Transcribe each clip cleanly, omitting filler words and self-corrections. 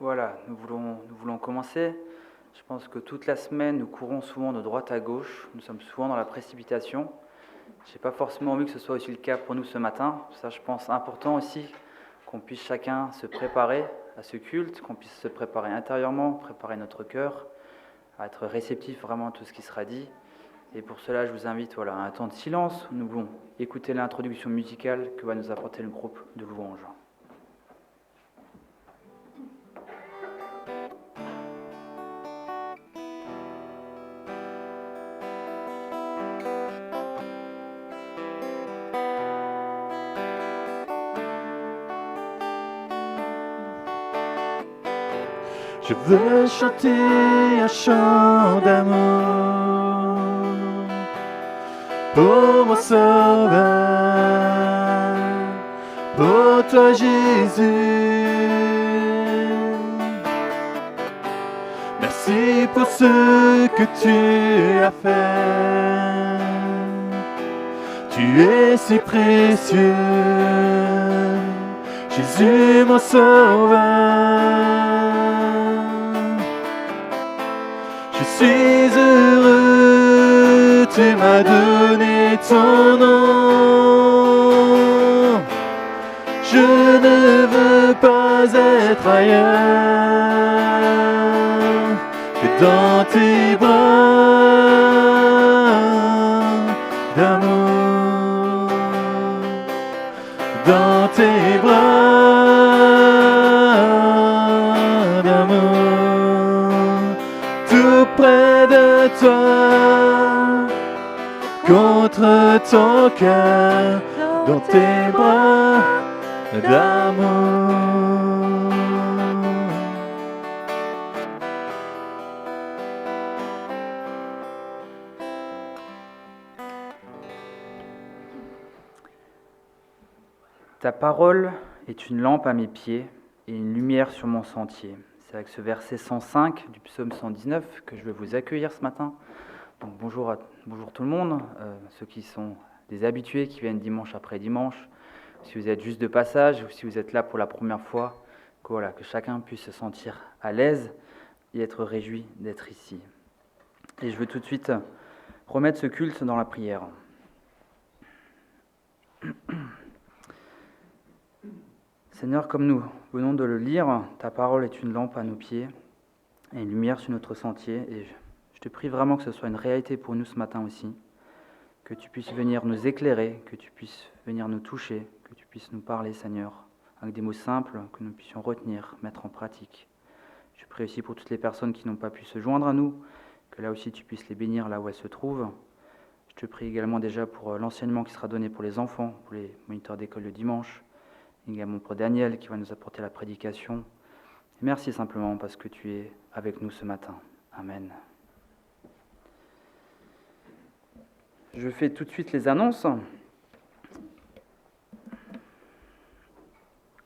Voilà, nous voulons commencer. Je pense que toute la semaine, nous courons souvent de droite à gauche. Nous sommes souvent dans la précipitation. Je n'ai pas forcément envie que ce soit aussi le cas pour nous ce matin. Ça, je pense, important aussi qu'on puisse chacun se préparer à ce culte, qu'on puisse se préparer intérieurement, préparer notre cœur, à être réceptif vraiment à tout ce qui sera dit. Et pour cela, je vous invite à un temps de silence où nous voulons écouter l'introduction musicale que va nous apporter le groupe de louanges. Je veux chanter un chant d'amour pour mon sauveur, pour toi Jésus. Merci pour ce que tu as fait. Tu es si précieux, Jésus mon sauveur. Je suis heureux, tu m'as donné ton nom. Je ne veux pas être ailleurs que dans tes bras d'amour, dans tes bras d'amour, tout près de toi, contre ton cœur, dans tes bras d'amour. Ta parole est une lampe à mes pieds et une lumière sur mon sentier. C'est avec ce verset 105 du psaume 119 que je vais vous accueillir ce matin. Donc bonjour tout le monde, ceux qui sont des habitués, qui viennent dimanche après dimanche, si vous êtes juste de passage ou si vous êtes là pour la première fois, que chacun puisse se sentir à l'aise et être réjoui d'être ici. Et je veux tout de suite remettre ce culte dans la prière. Seigneur, comme nous venons de le lire, ta parole est une lampe à nos pieds et une lumière sur notre sentier. Et je te prie vraiment que ce soit une réalité pour nous ce matin aussi, que tu puisses venir nous éclairer, que tu puisses venir nous toucher, que tu puisses nous parler, Seigneur, avec des mots simples que nous puissions retenir, mettre en pratique. Je prie aussi pour toutes les personnes qui n'ont pas pu se joindre à nous, que là aussi tu puisses les bénir là où elles se trouvent. Je te prie également déjà pour l'enseignement qui sera donné pour les enfants, pour les moniteurs d'école le dimanche, également pour Daniel qui va nous apporter la prédication. Merci simplement parce que tu es avec nous ce matin. Amen. Je fais tout de suite les annonces.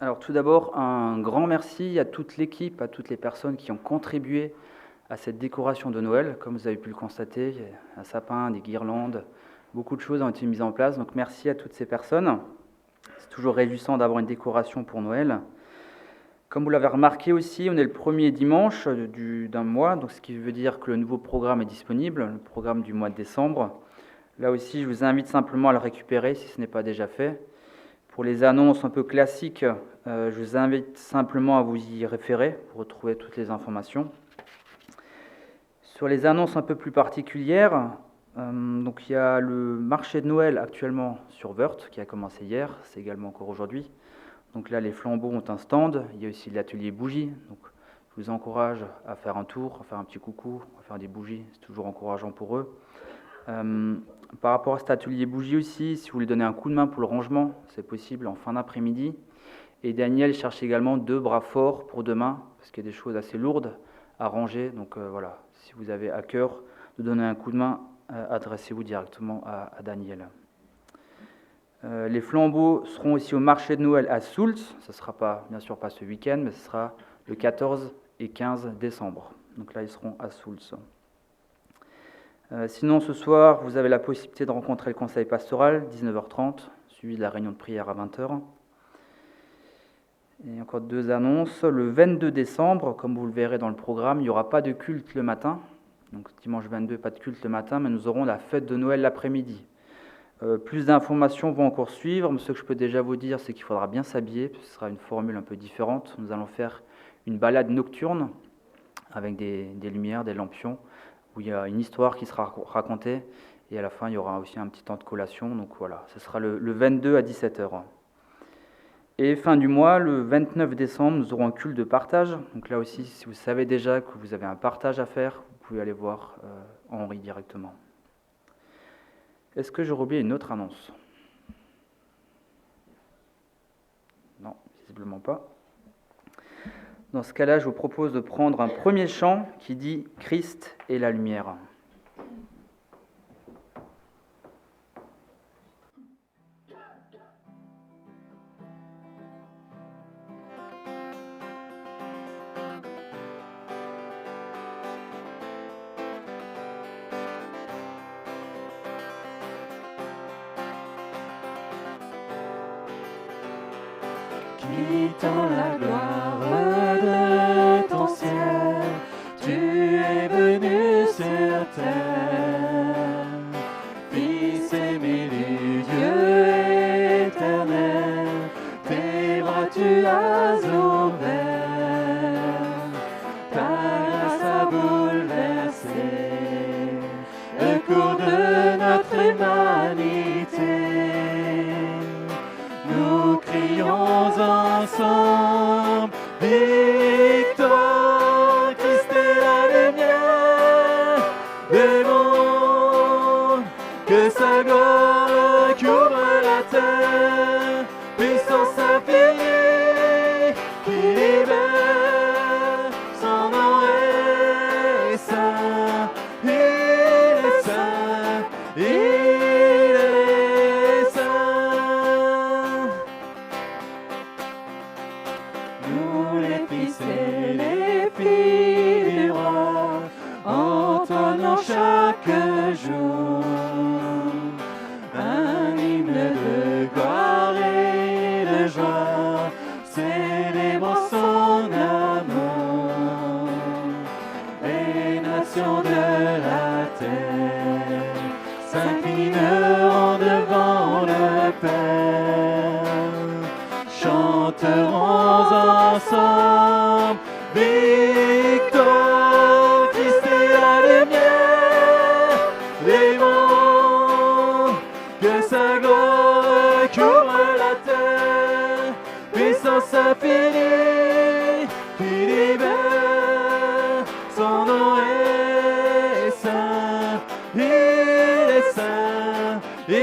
Alors tout d'abord, un grand merci à toute l'équipe, à toutes les personnes qui ont contribué à cette décoration de Noël. Comme vous avez pu le constater, il y a un sapin, des guirlandes, beaucoup de choses ont été mises en place. Donc merci à toutes ces personnes. C'est toujours réjouissant d'avoir une décoration pour Noël. Comme vous l'avez remarqué aussi, on est le premier dimanche d'un mois, donc ce qui veut dire que le nouveau programme est disponible, le programme du mois de décembre. Là aussi, je vous invite simplement à le récupérer si ce n'est pas déjà fait. Pour les annonces un peu classiques, je vous invite simplement à vous y référer pour retrouver toutes les informations. Sur les annonces un peu plus particulières, donc il y a le marché de Noël actuellement sur Wörth qui a commencé hier, c'est également encore aujourd'hui. Donc là, les flambeaux ont un stand, il y a aussi l'atelier bougies, donc je vous encourage à faire un tour, à faire un petit coucou, à faire des bougies, c'est toujours encourageant pour eux. Par rapport à cet atelier bougies aussi, si vous voulez donner un coup de main pour le rangement, c'est possible en fin d'après-midi. Et Daniel cherche également 2 bras forts pour demain, parce qu'il y a des choses assez lourdes à ranger. Donc voilà, si vous avez à cœur de donner un coup de main, adressez-vous directement à Daniel. Les flambeaux seront aussi au marché de Noël à Soultz. Ce ne sera bien sûr pas ce week-end, mais ce sera le 14 et 15 décembre. Donc là, ils seront à Soultz. Sinon, ce soir, vous avez la possibilité de rencontrer le conseil pastoral, 19h30, suivi de la réunion de prière à 20h. Et encore 2 annonces. Le 22 décembre, comme vous le verrez dans le programme, il n'y aura pas de culte le matin. Donc dimanche 22, pas de culte le matin, mais nous aurons la fête de Noël l'après-midi. Plus d'informations vont encore suivre, mais ce que je peux déjà vous dire, c'est qu'il faudra bien s'habiller, ce sera une formule un peu différente. Nous allons faire une balade nocturne avec des lumières, des lampions, où il y a une histoire qui sera racontée, et à la fin, il y aura aussi un petit temps de collation. Donc voilà, ce sera le 22 à 17h. Et fin du mois, le 29 décembre, nous aurons un culte de partage. Donc là aussi, si vous savez déjà que vous avez un partage à faire, vous pouvez aller voir Henri directement. Est-ce que j'aurais oublié une autre annonce? Non, visiblement pas. Dans ce cas-là, je vous propose de prendre un premier chant qui dit « Christ est la lumière ». Quittant la gloire de ton ciel, tu es venu sur terre. Fils aimé du Dieu éternel, tes bras tu as ouverts. Ta grâce a bouleversé le cours de notre humanité. Nous crions ensemble, victoire, Christ est la lumière des mondes, que sa gloire couvre la terre, puissance infinie qui libère, son nom est saint, il est saint, il est saint. Nous les fils et les filles du roi, entonnons chaque jour un hymne de gloire et de joie, célébrant son amour. Les nations de la terre s'inclineront devant le Père. Chanterons ensemble, victoire, Christ est la lumière des mondes, que sa gloire couvre la terre, puissance infinie qui libère, son nom est saint, il est saint, il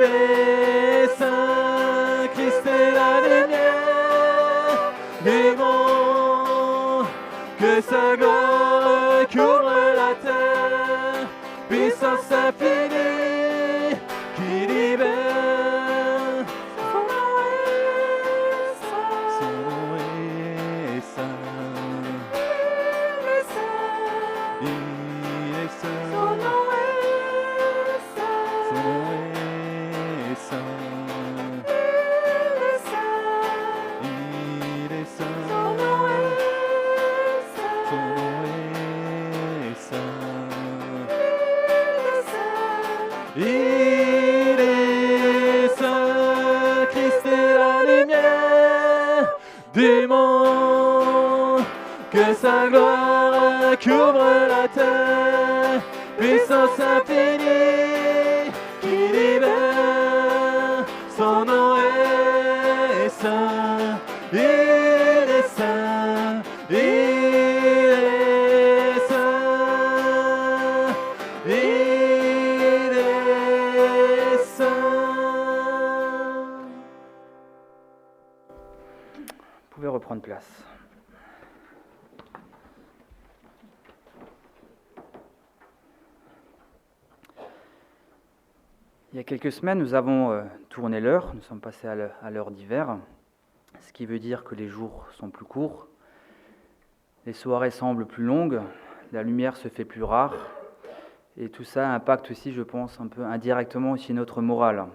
est saint, Christ est la lumière des mondes, que sa gloire couvre la terre, puissance infinie qui libère. Son nom est saint, son nom est saint, il est saint, il est saint, son nom est saint, son nom est saint, il est saint, son nom est saint, son nom est saint, il est saint, Christ est la lumière du monde, que sa gloire couvre la terre, puissance infinie qui libère, son nom est saint, il est saint, il est saint, il est saint. Vous pouvez reprendre place. Il y a quelques semaines, nous avons tourné l'heure, nous sommes passés à l'heure d'hiver, ce qui veut dire que les jours sont plus courts, les soirées semblent plus longues, la lumière se fait plus rare, et tout ça impacte aussi, je pense, un peu indirectement aussi notre morale.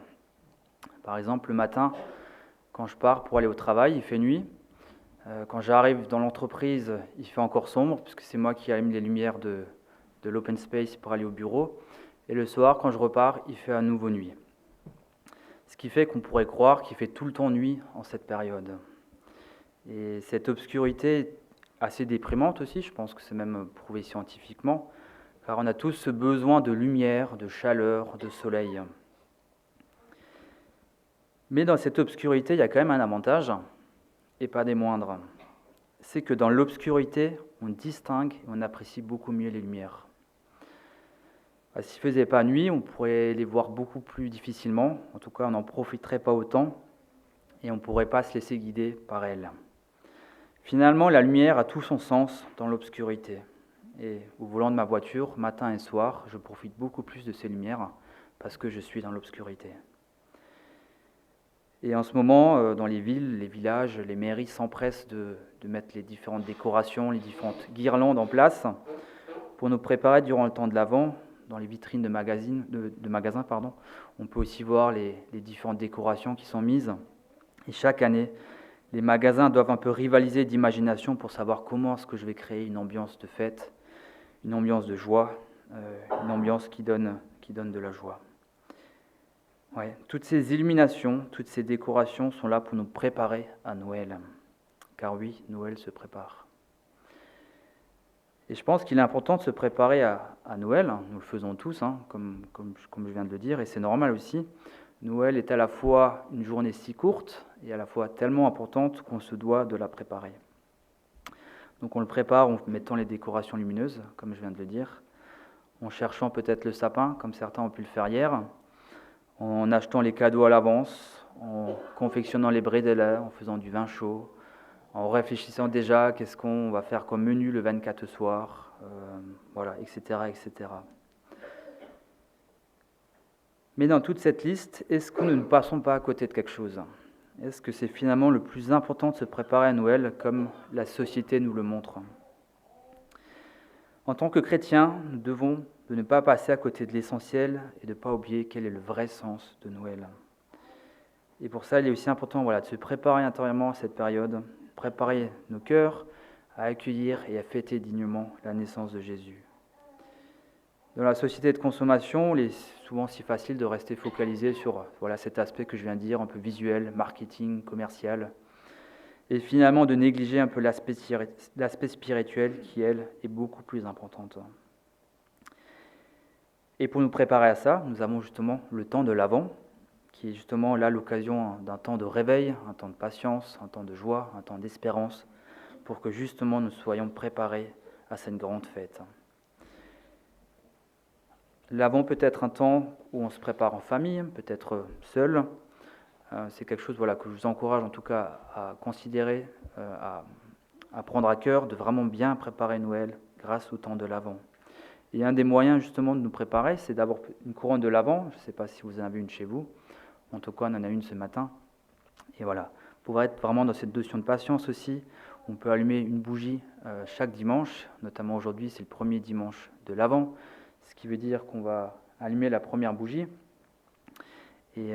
Par exemple, le matin, Quand je pars pour aller au travail, il fait nuit. Quand j'arrive dans l'entreprise, il fait encore sombre, puisque c'est moi qui allume les lumières de l'open space pour aller au bureau. Et le soir, quand je repars, il fait à nouveau nuit. Ce qui fait qu'on pourrait croire qu'il fait tout le temps nuit en cette période. Et cette obscurité est assez déprimante aussi, je pense que c'est même prouvé scientifiquement, car on a tous ce besoin de lumière, de chaleur, de soleil. Mais dans cette obscurité, il y a quand même un avantage, et pas des moindres. C'est que dans l'obscurité, on distingue et on apprécie beaucoup mieux les lumières. S'il ne faisait pas nuit, on pourrait les voir beaucoup plus difficilement, en tout cas on n'en profiterait pas autant, et on ne pourrait pas se laisser guider par elle. Finalement, la lumière a tout son sens dans l'obscurité. Et au volant de ma voiture, matin et soir, je profite beaucoup plus de ces lumières parce que je suis dans l'obscurité. Et en ce moment, dans les villes, les villages, les mairies s'empressent de mettre les différentes décorations, les différentes guirlandes en place pour nous préparer durant le temps de l'Avent. Dans les vitrines de magasins, on peut aussi voir les différentes décorations qui sont mises. Et chaque année, les magasins doivent un peu rivaliser d'imagination pour savoir comment est-ce que je vais créer une ambiance de fête, une ambiance de joie, une ambiance qui donne de la joie. Ouais, toutes ces illuminations, toutes ces décorations sont là pour nous préparer à Noël. Car oui, Noël se prépare. Et je pense qu'il est important de se préparer à Noël. Nous le faisons tous, comme je viens de le dire, et c'est normal aussi. Noël est à la fois une journée si courte et à la fois tellement importante qu'on se doit de la préparer. Donc on le prépare en mettant les décorations lumineuses, comme je viens de le dire, en cherchant peut-être le sapin, comme certains ont pu le faire hier, en achetant les cadeaux à l'avance, en confectionnant les bredela, en faisant du vin chaud, en réfléchissant déjà qu'est-ce qu'on va faire comme menu le 24 soir, voilà, etc., etc. Mais dans toute cette liste, est-ce que nous ne passons pas à côté de quelque chose ? Est-ce que c'est finalement le plus important de se préparer à Noël comme la société nous le montre ? En tant que chrétiens, nous devons ne pas passer à côté de l'essentiel et de ne pas oublier quel est le vrai sens de Noël. Et pour ça, il est aussi important de se préparer intérieurement à cette période, préparer nos cœurs à accueillir et à fêter dignement la naissance de Jésus. Dans la société de consommation, il est souvent si facile de rester focalisé sur cet aspect que je viens de dire, un peu visuel, marketing, commercial, et finalement de négliger un peu l'aspect spirituel qui, elle, est beaucoup plus importante. Et pour nous préparer à ça, nous avons justement le temps de l'Avent, qui est justement là l'occasion d'un temps de réveil, un temps de patience, un temps de joie, un temps d'espérance, pour que justement nous soyons préparés à cette grande fête. L'Avent peut être un temps où on se prépare en famille, peut-être seul. C'est quelque chose que je vous encourage en tout cas à considérer, à prendre à cœur, de vraiment bien préparer Noël grâce au temps de l'Avent. Et un des moyens justement de nous préparer, c'est d'avoir une couronne de l'Avent. Je ne sais pas si vous en avez une chez vous. En tout cas, on en a une ce matin. Et voilà, pour être vraiment dans cette notion de patience aussi, on peut allumer une bougie chaque dimanche. Notamment aujourd'hui, c'est le premier dimanche de l'Avent. Ce qui veut dire qu'on va allumer la première bougie. Et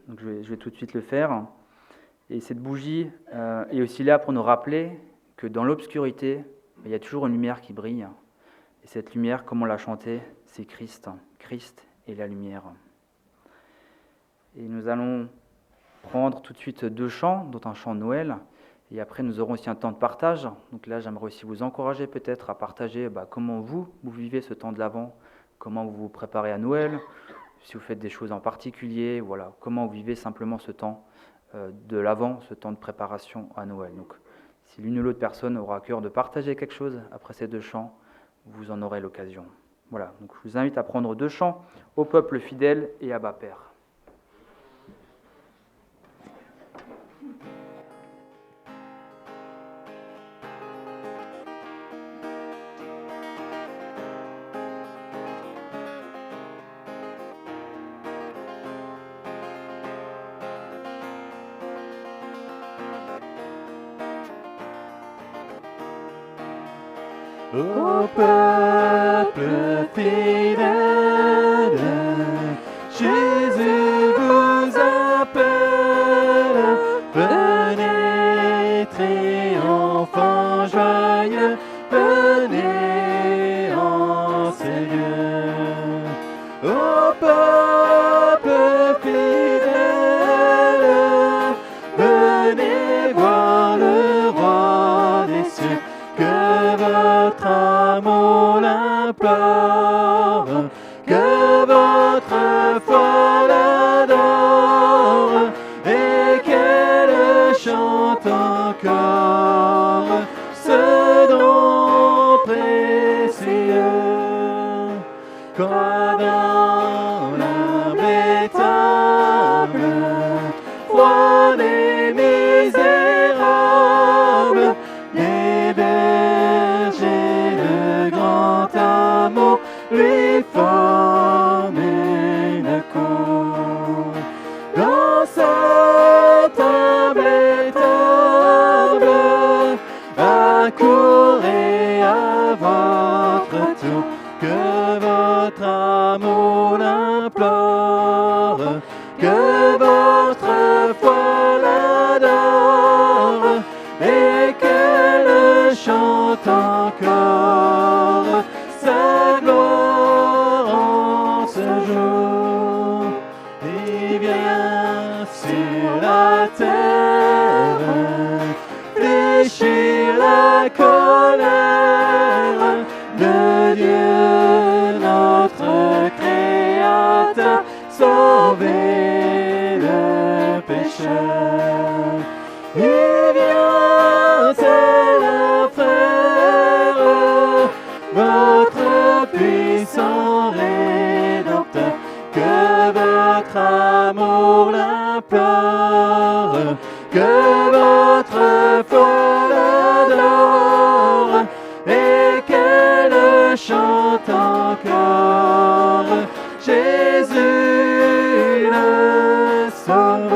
donc je vais tout de suite le faire. Et cette bougie est aussi là pour nous rappeler que dans l'obscurité, il y a toujours une lumière qui brille. Et cette lumière, comme on l'a chanté, c'est Christ. Christ est la lumière. Et nous allons prendre tout de suite 2 chants, dont un chant de Noël. Et après, nous aurons aussi un temps de partage. Donc là, j'aimerais aussi vous encourager peut-être à partager comment vous vivez ce temps de l'Avent, comment vous vous préparez à Noël, si vous faites des choses en particulier, comment vous vivez simplement ce temps de l'Avent, ce temps de préparation à Noël. Donc, si l'une ou l'autre personne aura à cœur de partager quelque chose après ces 2 chants, vous en aurez l'occasion. Voilà, donc je vous invite à prendre 2 chants, Au peuple fidèle et Abba Père. Ô peuple fidèle, Jésus vous appelle, l'adore, que votre foi l'adore, et qu'elle chante encore ce don précieux. Quand dans l'imbétable froid des misérables, les bergers de grand amour lui forment une cour. Dans cette humble table, accourez à votre tour, que votre amour l'implore, que votre foi l'adore, et qu'elle chante encore sa gloire en ce jour. Il vient sur la terre fléchir la colère de Dieu, notre Créateur, sauver le pécheur. Il vient, tel un frère, votre puissant Rédempteur, que votre amour l'implore, que votre foi l'adore, et qu'elle chante encore Jésus le Sauveur.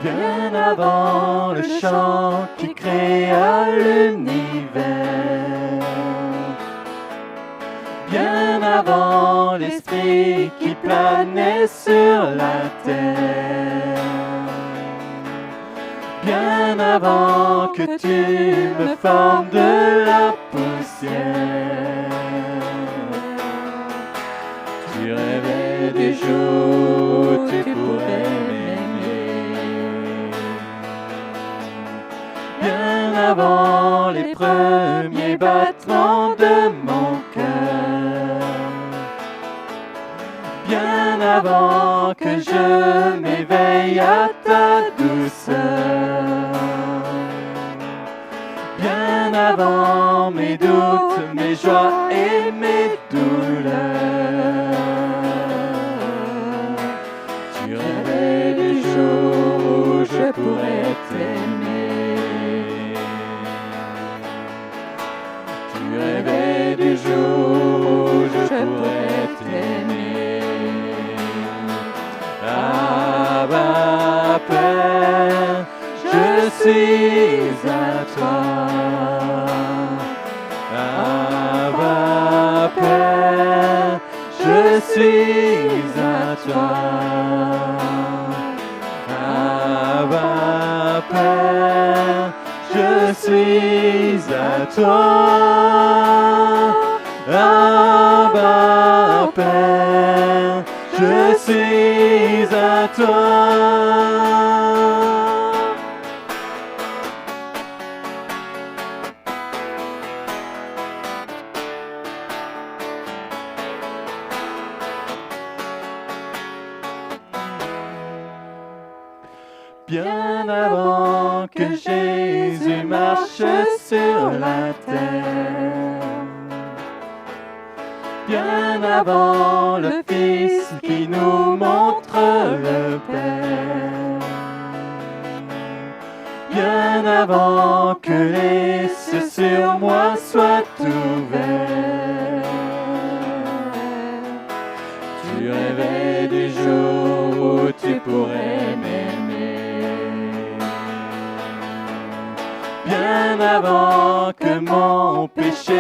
Bien avant le chant qui créa l'univers, bien avant l'esprit qui planait sur la terre, bien avant que tu me formes de la poussière, tu rêvais des jours où tu pourrais avant les premiers battements de mon cœur, bien avant que je m'éveille à ta douceur, bien avant mes doutes, mes joies et mes douleurs, tu rêvais des jours où je pourrais t'aimer. Tu rêvais des jours où je pourrais t'aimer. Abba Père, je suis à toi. Abba Père, je suis à toi. Abba Père, je suis à toi. Abba Père, je suis à toi. Bien avant que Jésus marche sur la terre, bien avant le Fils qui nous montre le Père, bien avant que les cieux sur moi soient ouverts, tu rêvais des jours où tu pourrais m'aimer. Bien avant que mon péché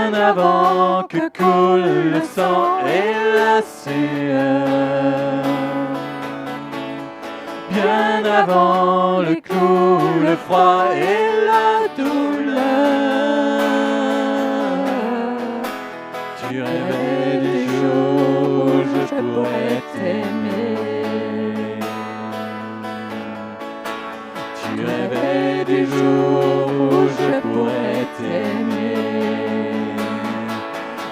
bien avant que coule le sang et la sueur. Bien avant le clou, le froid et la douleur. Tu rêvais des jours où je pourrais t'aimer. Tu rêvais des jours où je pourrais t'aimer.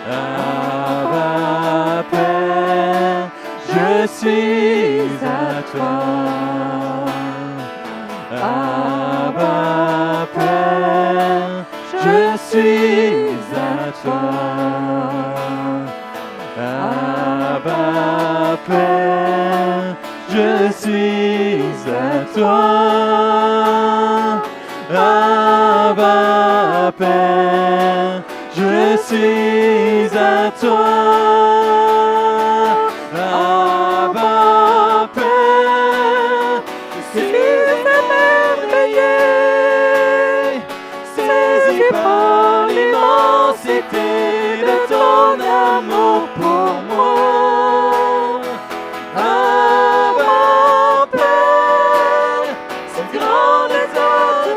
Abba Père, je suis à toi. Abba Père, je suis à toi. Abba Père, je suis à toi. Abba Père, je suis à toi. Abba Père, je suis émerveillé, saisi par l'immensité de ton amour pour moi. Abba Père, si grande est ta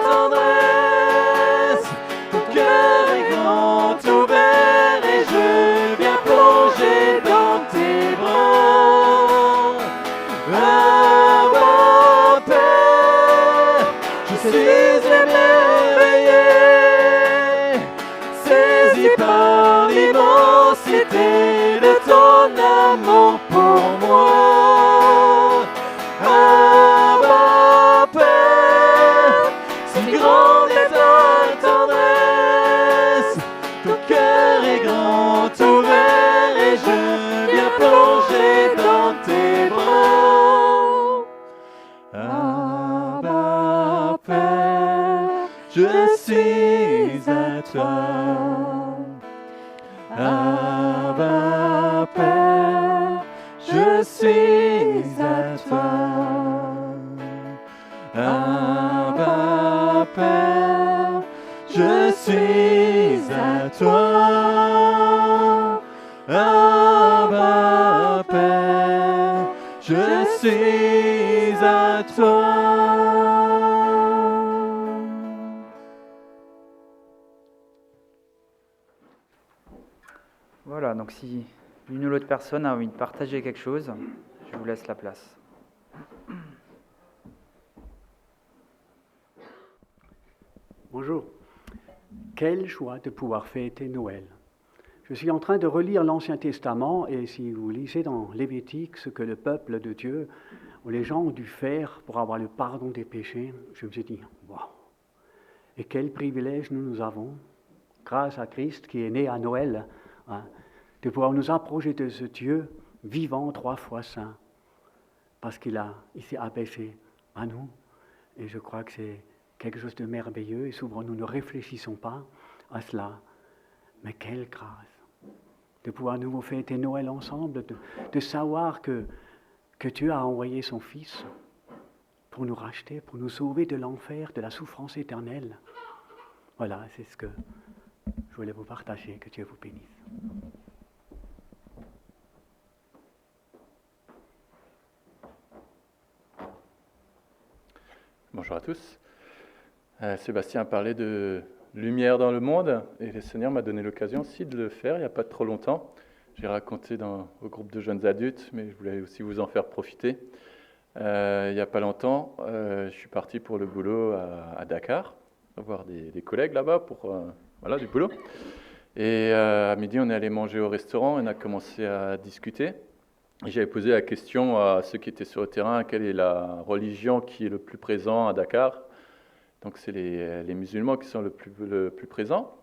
tendresse, ton cœur est grand ouvert et je viens plonger dans tes bras. Abba Père, je suis émerveillé, saisi par l'immensité de ton amour pour moi. Abba Père, si grande est ta tendresse, ton cœur est grand ouvert et je viens plonger dans tes bras. Abba Père, je suis à toi. Abba Père, je suis à toi. Abba Père, je suis à toi. Abba Père, je suis à toi. Voilà, donc si l'une ou l'autre personne a envie de partager quelque chose, je vous laisse la place. Bonjour. Quelle joie de pouvoir fêter Noël. Je suis en train de relire l'Ancien Testament et si vous lisez dans Lévitique ce que le peuple de Dieu ou les gens ont dû faire pour avoir le pardon des péchés, je me suis dit, wow. Et quel privilège nous avons, grâce à Christ qui est né à Noël, hein, de pouvoir nous approcher de ce Dieu vivant 3 fois saint, parce qu'il s'est abaissé à nous. Et je crois que c'est quelque chose de merveilleux et souvent nous ne réfléchissons pas à cela. Mais quelle grâce de pouvoir à nouveau fêter Noël ensemble, de savoir que Dieu a envoyé son Fils pour nous racheter, pour nous sauver de l'enfer, de la souffrance éternelle. Voilà, c'est ce que je voulais vous partager. Que Dieu vous bénisse. Bonjour à tous. Sébastien a parlé de lumière dans le monde et le Seigneur m'a donné l'occasion aussi de le faire il n'y a pas trop longtemps. J'ai raconté au groupe de jeunes adultes, mais je voulais aussi vous en faire profiter. Il n'y a pas longtemps, je suis parti pour le boulot à Dakar, voir des collègues là-bas pour du boulot. Et à midi, on est allé manger au restaurant et on a commencé à discuter. Et j'avais posé la question à ceux qui étaient sur le terrain, quelle est la religion qui est le plus présent à Dakar? Donc c'est les musulmans qui sont le plus présents.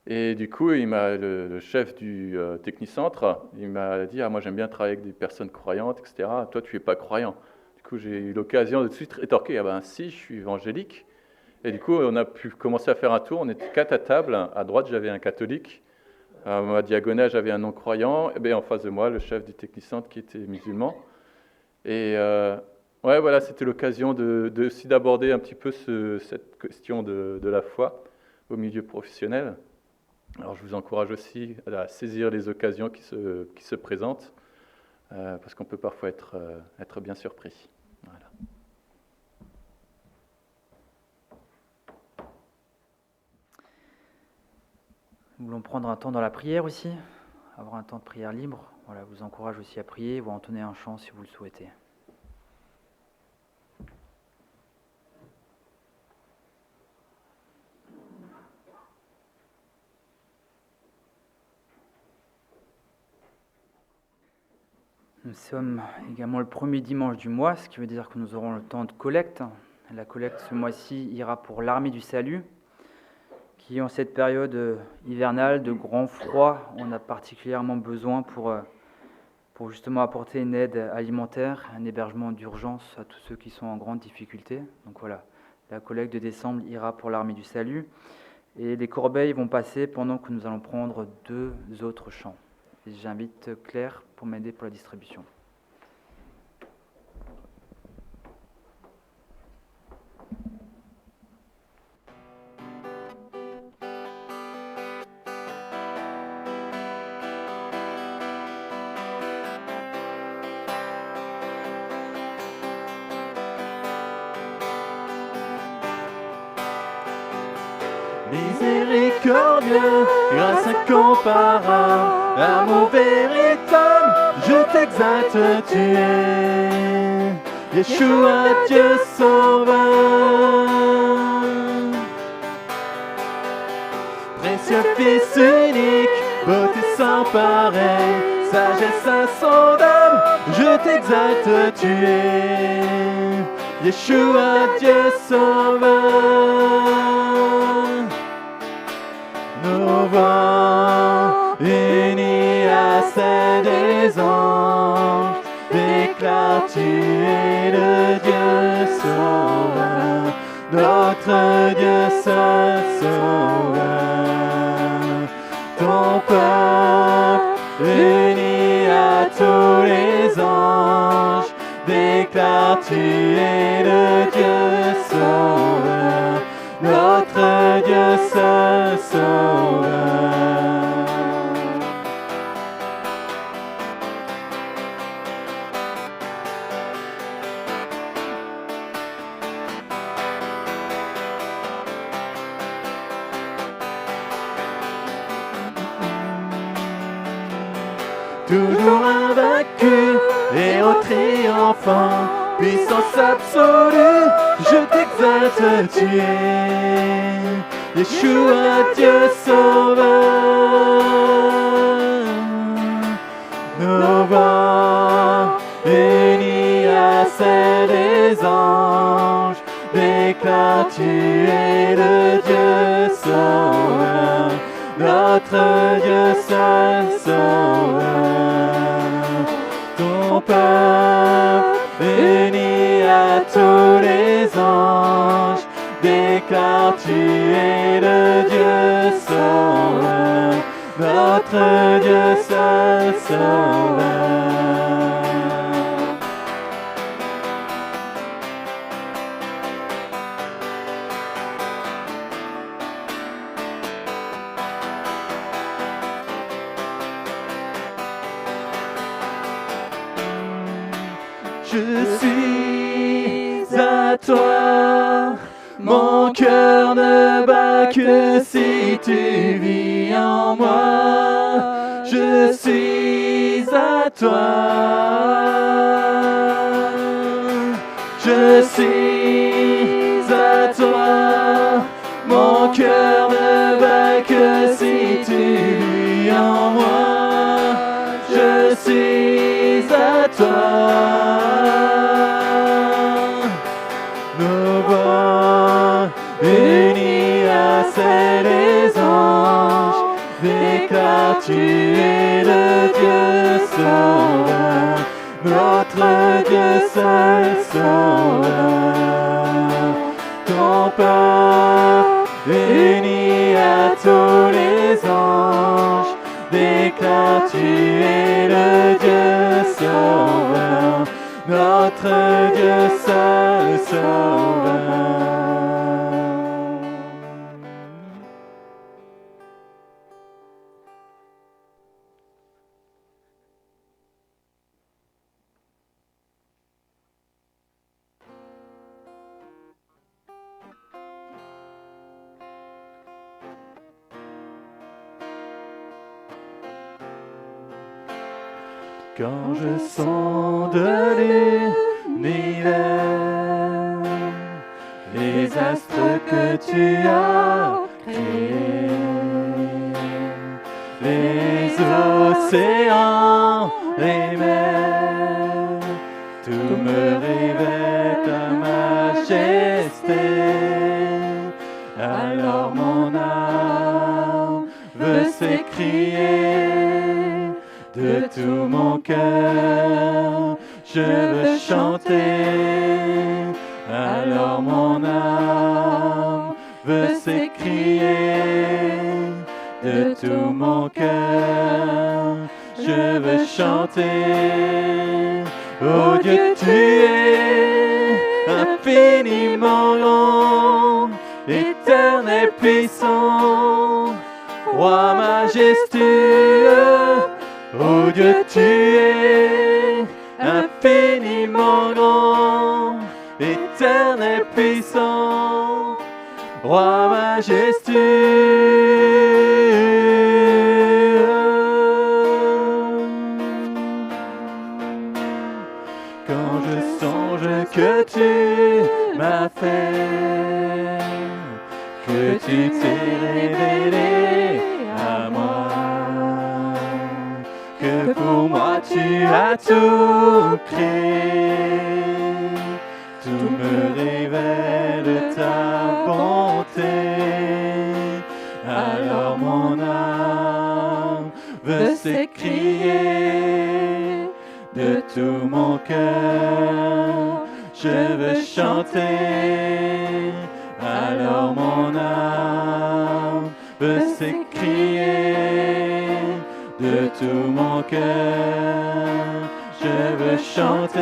Et du coup, le chef du technicentre, il m'a dit « Ah, moi j'aime bien travailler avec des personnes croyantes, etc. Toi, tu n'es pas croyant. » Du coup, j'ai eu l'occasion de tout de suite rétorquer « Ah ben si, je suis évangélique. » Et du coup, on a pu commencer à faire un tour. On était 4 à table. À droite, j'avais un catholique. À ma diagonale, j'avais un non-croyant. Et bien en face de moi, le chef du technicentre qui était musulman. Et voilà, c'était l'occasion aussi d'aborder un petit peu cette question de la foi au milieu professionnel. Alors je vous encourage aussi à saisir les occasions qui se présentent, parce qu'on peut parfois être bien surpris. Voilà. Nous voulons prendre un temps dans la prière aussi, avoir un temps de prière libre. Voilà, je vous encourage aussi à prier ou à entonner un chant si vous le souhaitez. Nous sommes également le premier dimanche du mois, ce qui veut dire que nous aurons le temps de collecte. La collecte ce mois-ci ira pour l'Armée du Salut, qui en cette période hivernale de grand froid, on a particulièrement besoin pour justement apporter une aide alimentaire, un hébergement d'urgence à tous ceux qui sont en grande difficulté. Donc voilà, la collecte de décembre ira pour l'Armée du Salut. Et les corbeilles vont passer pendant que nous allons prendre 2 autres chants. Et j'invite Claire pour m'aider pour la distribution. Miséricordieux, grâce incomparable, amour véritable, je t'exalte, tu es Yeshua, Dieu sauveur. Précieux Fils unique, beauté sans pareil, sagesse insondable, je t'exalte, tu es Yeshua, Dieu sauveur. Nos voix unies à celles des anges déclarent tu es le Dieu sauveur, notre Dieu seul sauveur. Ton peuple uni à tous les anges déclare tu es le Dieu sauveur, notre Dieu seul sauveur. Toujours invaincu et au triomphant, puissance absolue, je t'exalte, tu es Yeshua, Dieu sauveur. Nos voix unies à celles des anges déclarent tu es le Dieu sauveur, notre Dieu seul sauveur. Ton peuple uni à tous les anges déclare tu es le Dieu sauveur, notre Dieu seul sauveur. Je suis à toi, mon cœur ne bat que si tu vis en moi. Je suis à toi, je suis à toi, mon cœur ne bat que si tu vis en moi. Je suis à toi. Nos voix unies à celles des anges déclarent tu es le Dieu sauveur, notre Dieu seul sauveur. Ton peuple uni à tous les anges déclare tu es le Dieu sauveur, notre Dieu seul sauveur. quand je sonde l'univers, les astres que tu as créés, les océans, les mers, tout me révèle ta majesté. Alors mon âme veut s'écrier de tout mon cœur, je veux chanter. Alors mon âme veut s'écrier de tout mon cœur, je veux chanter. Oh Dieu, tu es infiniment grand, éternel puissant, roi majestueux. Oh Dieu, tu es infiniment grand, éternel puissant, roi majestueux. Quand je songe que tu m'as fait, que tu t'es révélé à moi, que pour moi tu as tout créé, tout me révèle ta bonté. Alors mon âme veut s'écrier de tout mon cœur, je veux chanter. Alors mon âme veut s'écrier de tout mon cœur, je veux chanter.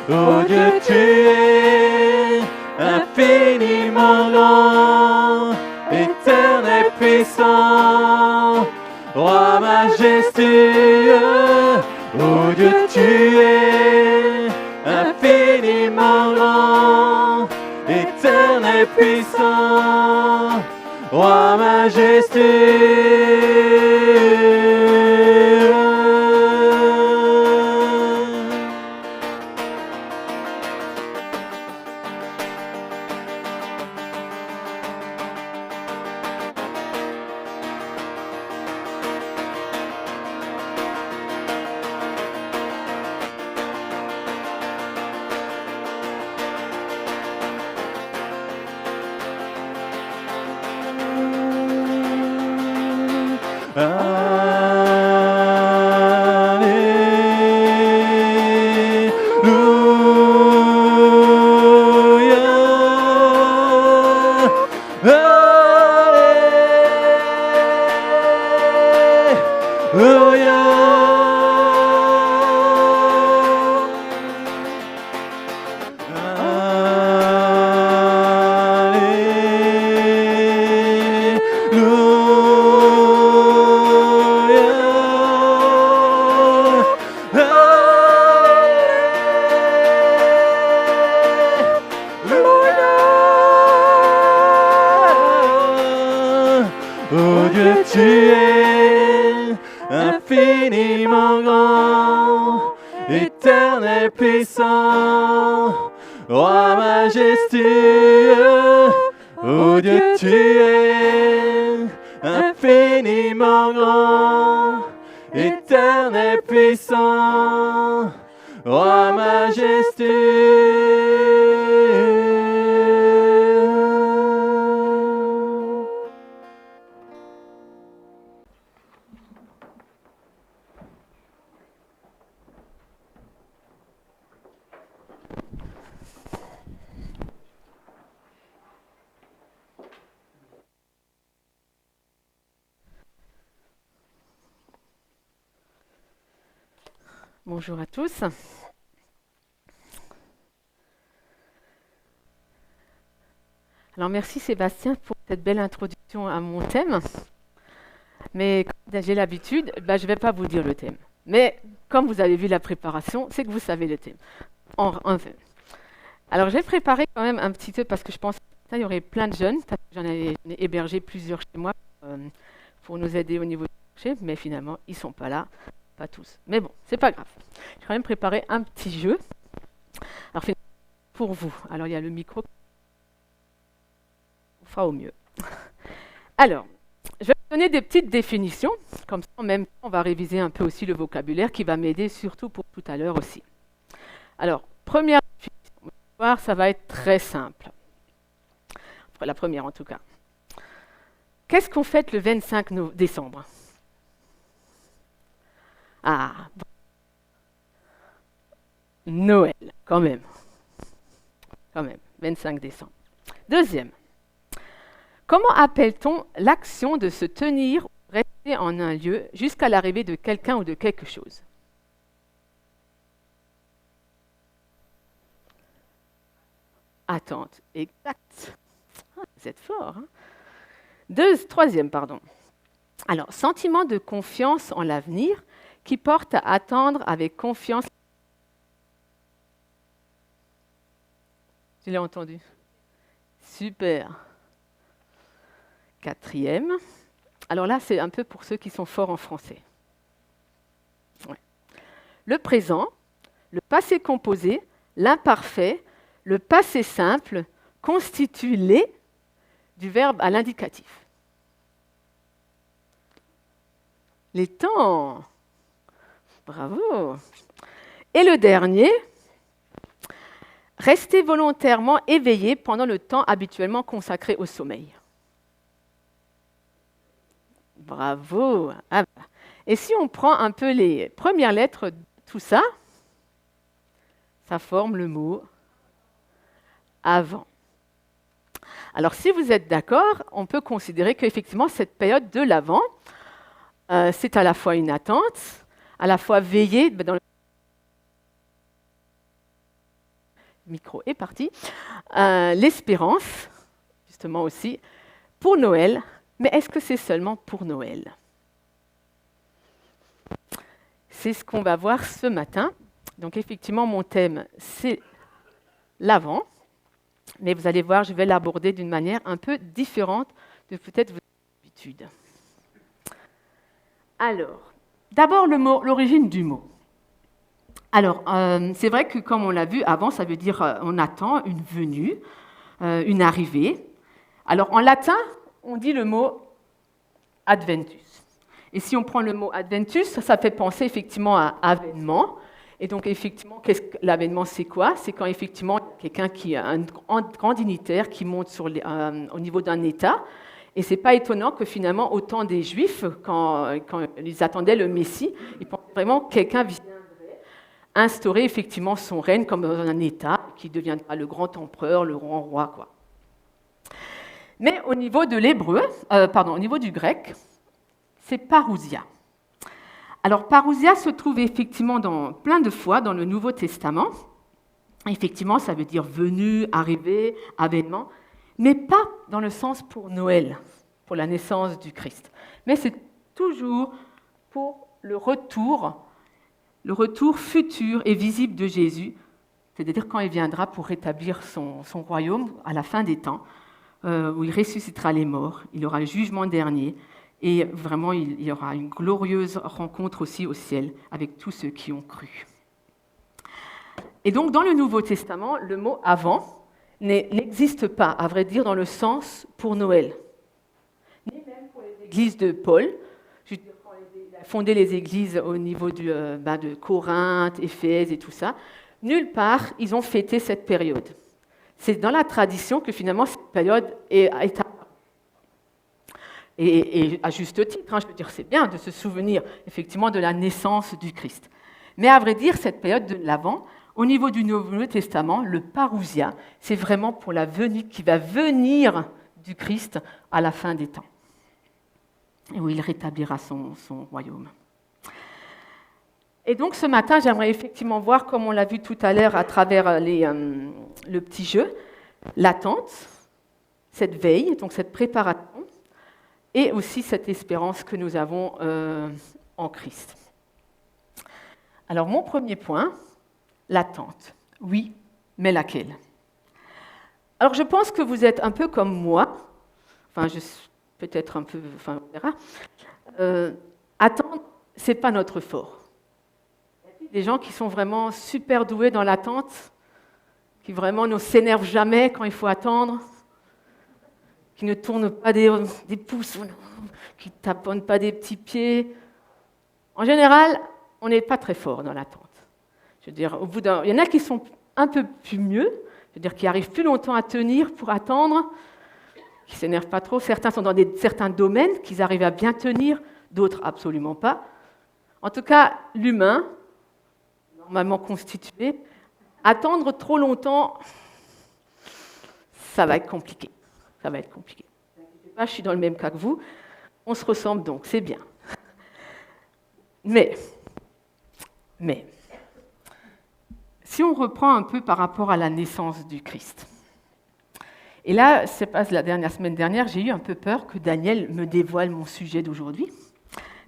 Oh Dieu, tu es infiniment grand, éternel puissant, roi majestueux. Oh Dieu, tu es infiniment grand, éternel puissant, roi majestueux. Oh Dieu, tu es infiniment grand, éternel puissant, roi majestueux. Oh Dieu, tu es infiniment grand, éternel puissant, roi majestueux. Bonjour à tous. Alors merci Sébastien pour cette belle introduction à mon thème. Mais comme j'ai l'habitude, je ne vais pas vous dire le thème. Mais comme vous avez vu la préparation, c'est que vous savez le thème. Enfin. Alors j'ai préparé quand même un petit peu parce que je pense qu'il y aurait plein de jeunes. Parce que j'en ai hébergé plusieurs chez moi pour nous aider au niveau du marché, mais finalement ils ne sont pas là. pas tous. Mais bon, c'est pas grave. J'ai quand même préparé un petit jeu. Alors, pour vous. Alors, il y a le micro. On fera au mieux. Alors, je vais vous donner des petites définitions. Comme ça, en même temps, on va réviser un peu aussi le vocabulaire qui va m'aider surtout pour tout à l'heure aussi. Alors, première définition. Vous allez voir, ça va être très simple. Enfin, la première en tout cas. Qu'est-ce qu'on fête le 25 décembre? Ah, Noël, quand même. Quand même, 25 décembre. Deuxième. Comment appelle-t-on l'action de se tenir ou rester en un lieu jusqu'à l'arrivée de quelqu'un ou de quelque chose? Attente, exact. Ah, vous êtes fort. Hein? Troisième, pardon. Alors, sentiment de confiance en l'avenir qui porte à attendre avec confiance. Tu l'as entendu? Super. Quatrième. Alors là, c'est un peu pour ceux qui sont forts en français. Ouais. Le présent, le passé composé, l'imparfait, le passé simple constituent les du verbe à l'indicatif. Les temps. Bravo. Et le dernier, rester volontairement éveillé pendant le temps habituellement consacré au sommeil. Bravo. Ah, et si on prend un peu les premières lettres de tout ça, ça forme le mot avant. Alors, si vous êtes d'accord, on peut considérer qu'effectivement, cette période de l'Avent, c'est à la fois une attente, à la fois veiller, dans le micro est parti, l'espérance, justement aussi, pour Noël. Mais est-ce que c'est seulement pour Noël? C'est ce qu'on va voir ce matin. Donc, effectivement, mon thème, c'est l'Avent. Mais vous allez voir, je vais l'aborder d'une manière un peu différente de peut-être vos habitudes. Alors, d'abord l'origine du mot. Alors, c'est vrai que comme on l'a vu avant, ça veut dire on attend une venue, une arrivée. Alors, en latin, on dit le mot adventus. Et si on prend le mot adventus, ça fait penser effectivement à avènement. Et donc, effectivement, l'avènement, c'est quoi? C'est quand, effectivement, quelqu'un qui a un grand dignitaire qui monte au niveau d'un État. Et ce n'est pas étonnant que, finalement, au temps des Juifs, quand ils attendaient le Messie, ils pensaient vraiment que quelqu'un viendrait instaurer, effectivement, son règne comme dans un État, qui deviendra le grand empereur, le grand roi, quoi. Mais au niveau de l'hébreu, au niveau du grec, c'est parousia. Alors, parousia se trouve effectivement plein de fois dans le Nouveau Testament. Effectivement, ça veut dire venue, arrivée, avènement, mais pas dans le sens pour Noël, pour la naissance du Christ. Mais c'est toujours pour le retour futur et visible de Jésus, c'est-à-dire quand il viendra pour rétablir son royaume à la fin des temps, où il ressuscitera les morts, il aura le jugement dernier, et vraiment, il y aura une glorieuse rencontre aussi au ciel avec tous ceux qui ont cru. Et donc, dans le Nouveau Testament, le mot « avant » n'existe pas, à vrai dire, dans le sens pour Noël. Ni même pour les églises de Paul. Je veux dire, quand il a fondé les églises au niveau de Corinthe, Éphèse et tout ça, nulle part, ils ont fêté cette période. C'est dans la tradition que finalement, cette période est et à juste titre, je veux dire, c'est bien de se souvenir effectivement de la naissance du Christ. Mais à vrai dire, cette période de l'Avent, au niveau du Nouveau Testament, le parousia, c'est vraiment pour la venue qui va venir du Christ à la fin des temps, et où il rétablira son royaume. Et donc ce matin, j'aimerais effectivement voir, comme on l'a vu tout à l'heure à travers le petit jeu, l'attente, cette veille, donc cette préparation, et aussi cette espérance que nous avons en Christ. Alors, mon premier point, l'attente. Oui, mais laquelle? Alors, je pense que vous êtes un peu comme moi, peut-être un peu, on verra. Attendre, ce n'est pas notre fort. des gens qui sont vraiment super doués dans l'attente, qui vraiment ne s'énervent jamais quand il faut attendre, qui ne tournent pas des pouces, qui ne taponnent pas des petits pieds. En général, on n'est pas très fort dans l'attente. Je veux dire, il y en a qui sont un peu plus mieux, je veux dire, qui arrivent plus longtemps à tenir pour attendre, qui ne s'énervent pas trop. Certains sont dans certains domaines qu'ils arrivent à bien tenir, d'autres absolument pas. En tout cas, l'humain, normalement constitué, attendre trop longtemps, ça va être compliqué. Ça va être compliqué. Je suis dans le même cas que vous. On se ressemble donc, c'est bien. Mais, si on reprend un peu par rapport à la naissance du Christ, et là, c'est pas la semaine dernière, j'ai eu un peu peur que Daniel me dévoile mon sujet d'aujourd'hui,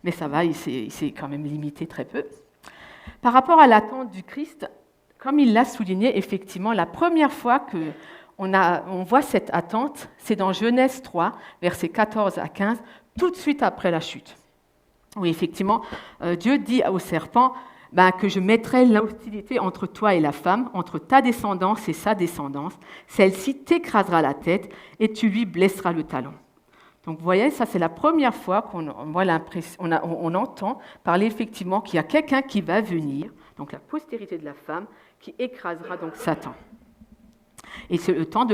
mais ça va, il s'est quand même limité très peu. Par rapport à l'attente du Christ, comme il l'a souligné, effectivement, la première fois qu'on voit cette attente, c'est dans Genèse 3, versets 14 à 15, tout de suite après la chute. Oui, effectivement, Dieu dit au serpent que je mettrai l'hostilité entre toi et la femme, entre ta descendance et sa descendance. Celle-ci t'écrasera la tête et tu lui blesseras le talon. Donc vous voyez, ça c'est la première fois qu'on entend parler effectivement qu'il y a quelqu'un qui va venir, donc la postérité de la femme, qui écrasera donc Satan. Et c'est le temps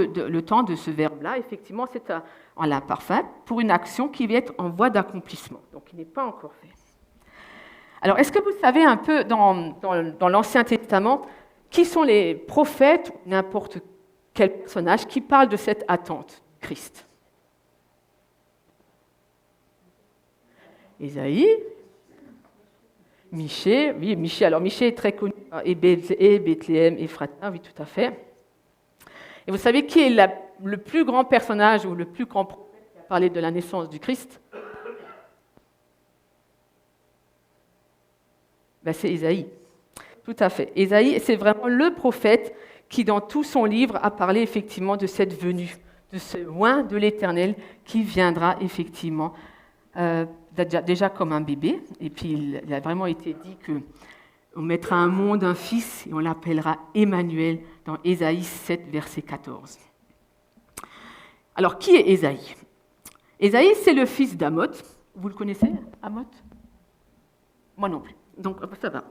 de ce verbe-là, effectivement, c'est en l'imparfait pour une action qui va être en voie d'accomplissement, donc qui n'est pas encore fait. Alors, est-ce que vous savez un peu dans l'Ancien Testament qui sont les prophètes ou n'importe quel personnage qui parle de cette attente de Christ? Ésaïe, Michée, oui, Michée. Alors, Michée est très connu, et Bethléem, Ephrata, oui, tout à fait. Et vous savez qui est le plus grand personnage ou le plus grand prophète qui a parlé de la naissance du Christ? C'est Ésaïe. Tout à fait. Ésaïe, c'est vraiment le prophète qui, dans tout son livre, a parlé effectivement de cette venue, de ce loin de l'Éternel qui viendra effectivement déjà comme un bébé. Et puis, il a vraiment été dit qu'on mettra un monde un fils et on l'appellera Emmanuel dans Ésaïe 7, verset 14. Alors, qui est Ésaïe? Ésaïe, c'est le fils d'Amoth. Vous le connaissez, Amoth? Moi non plus. Donc, ça va.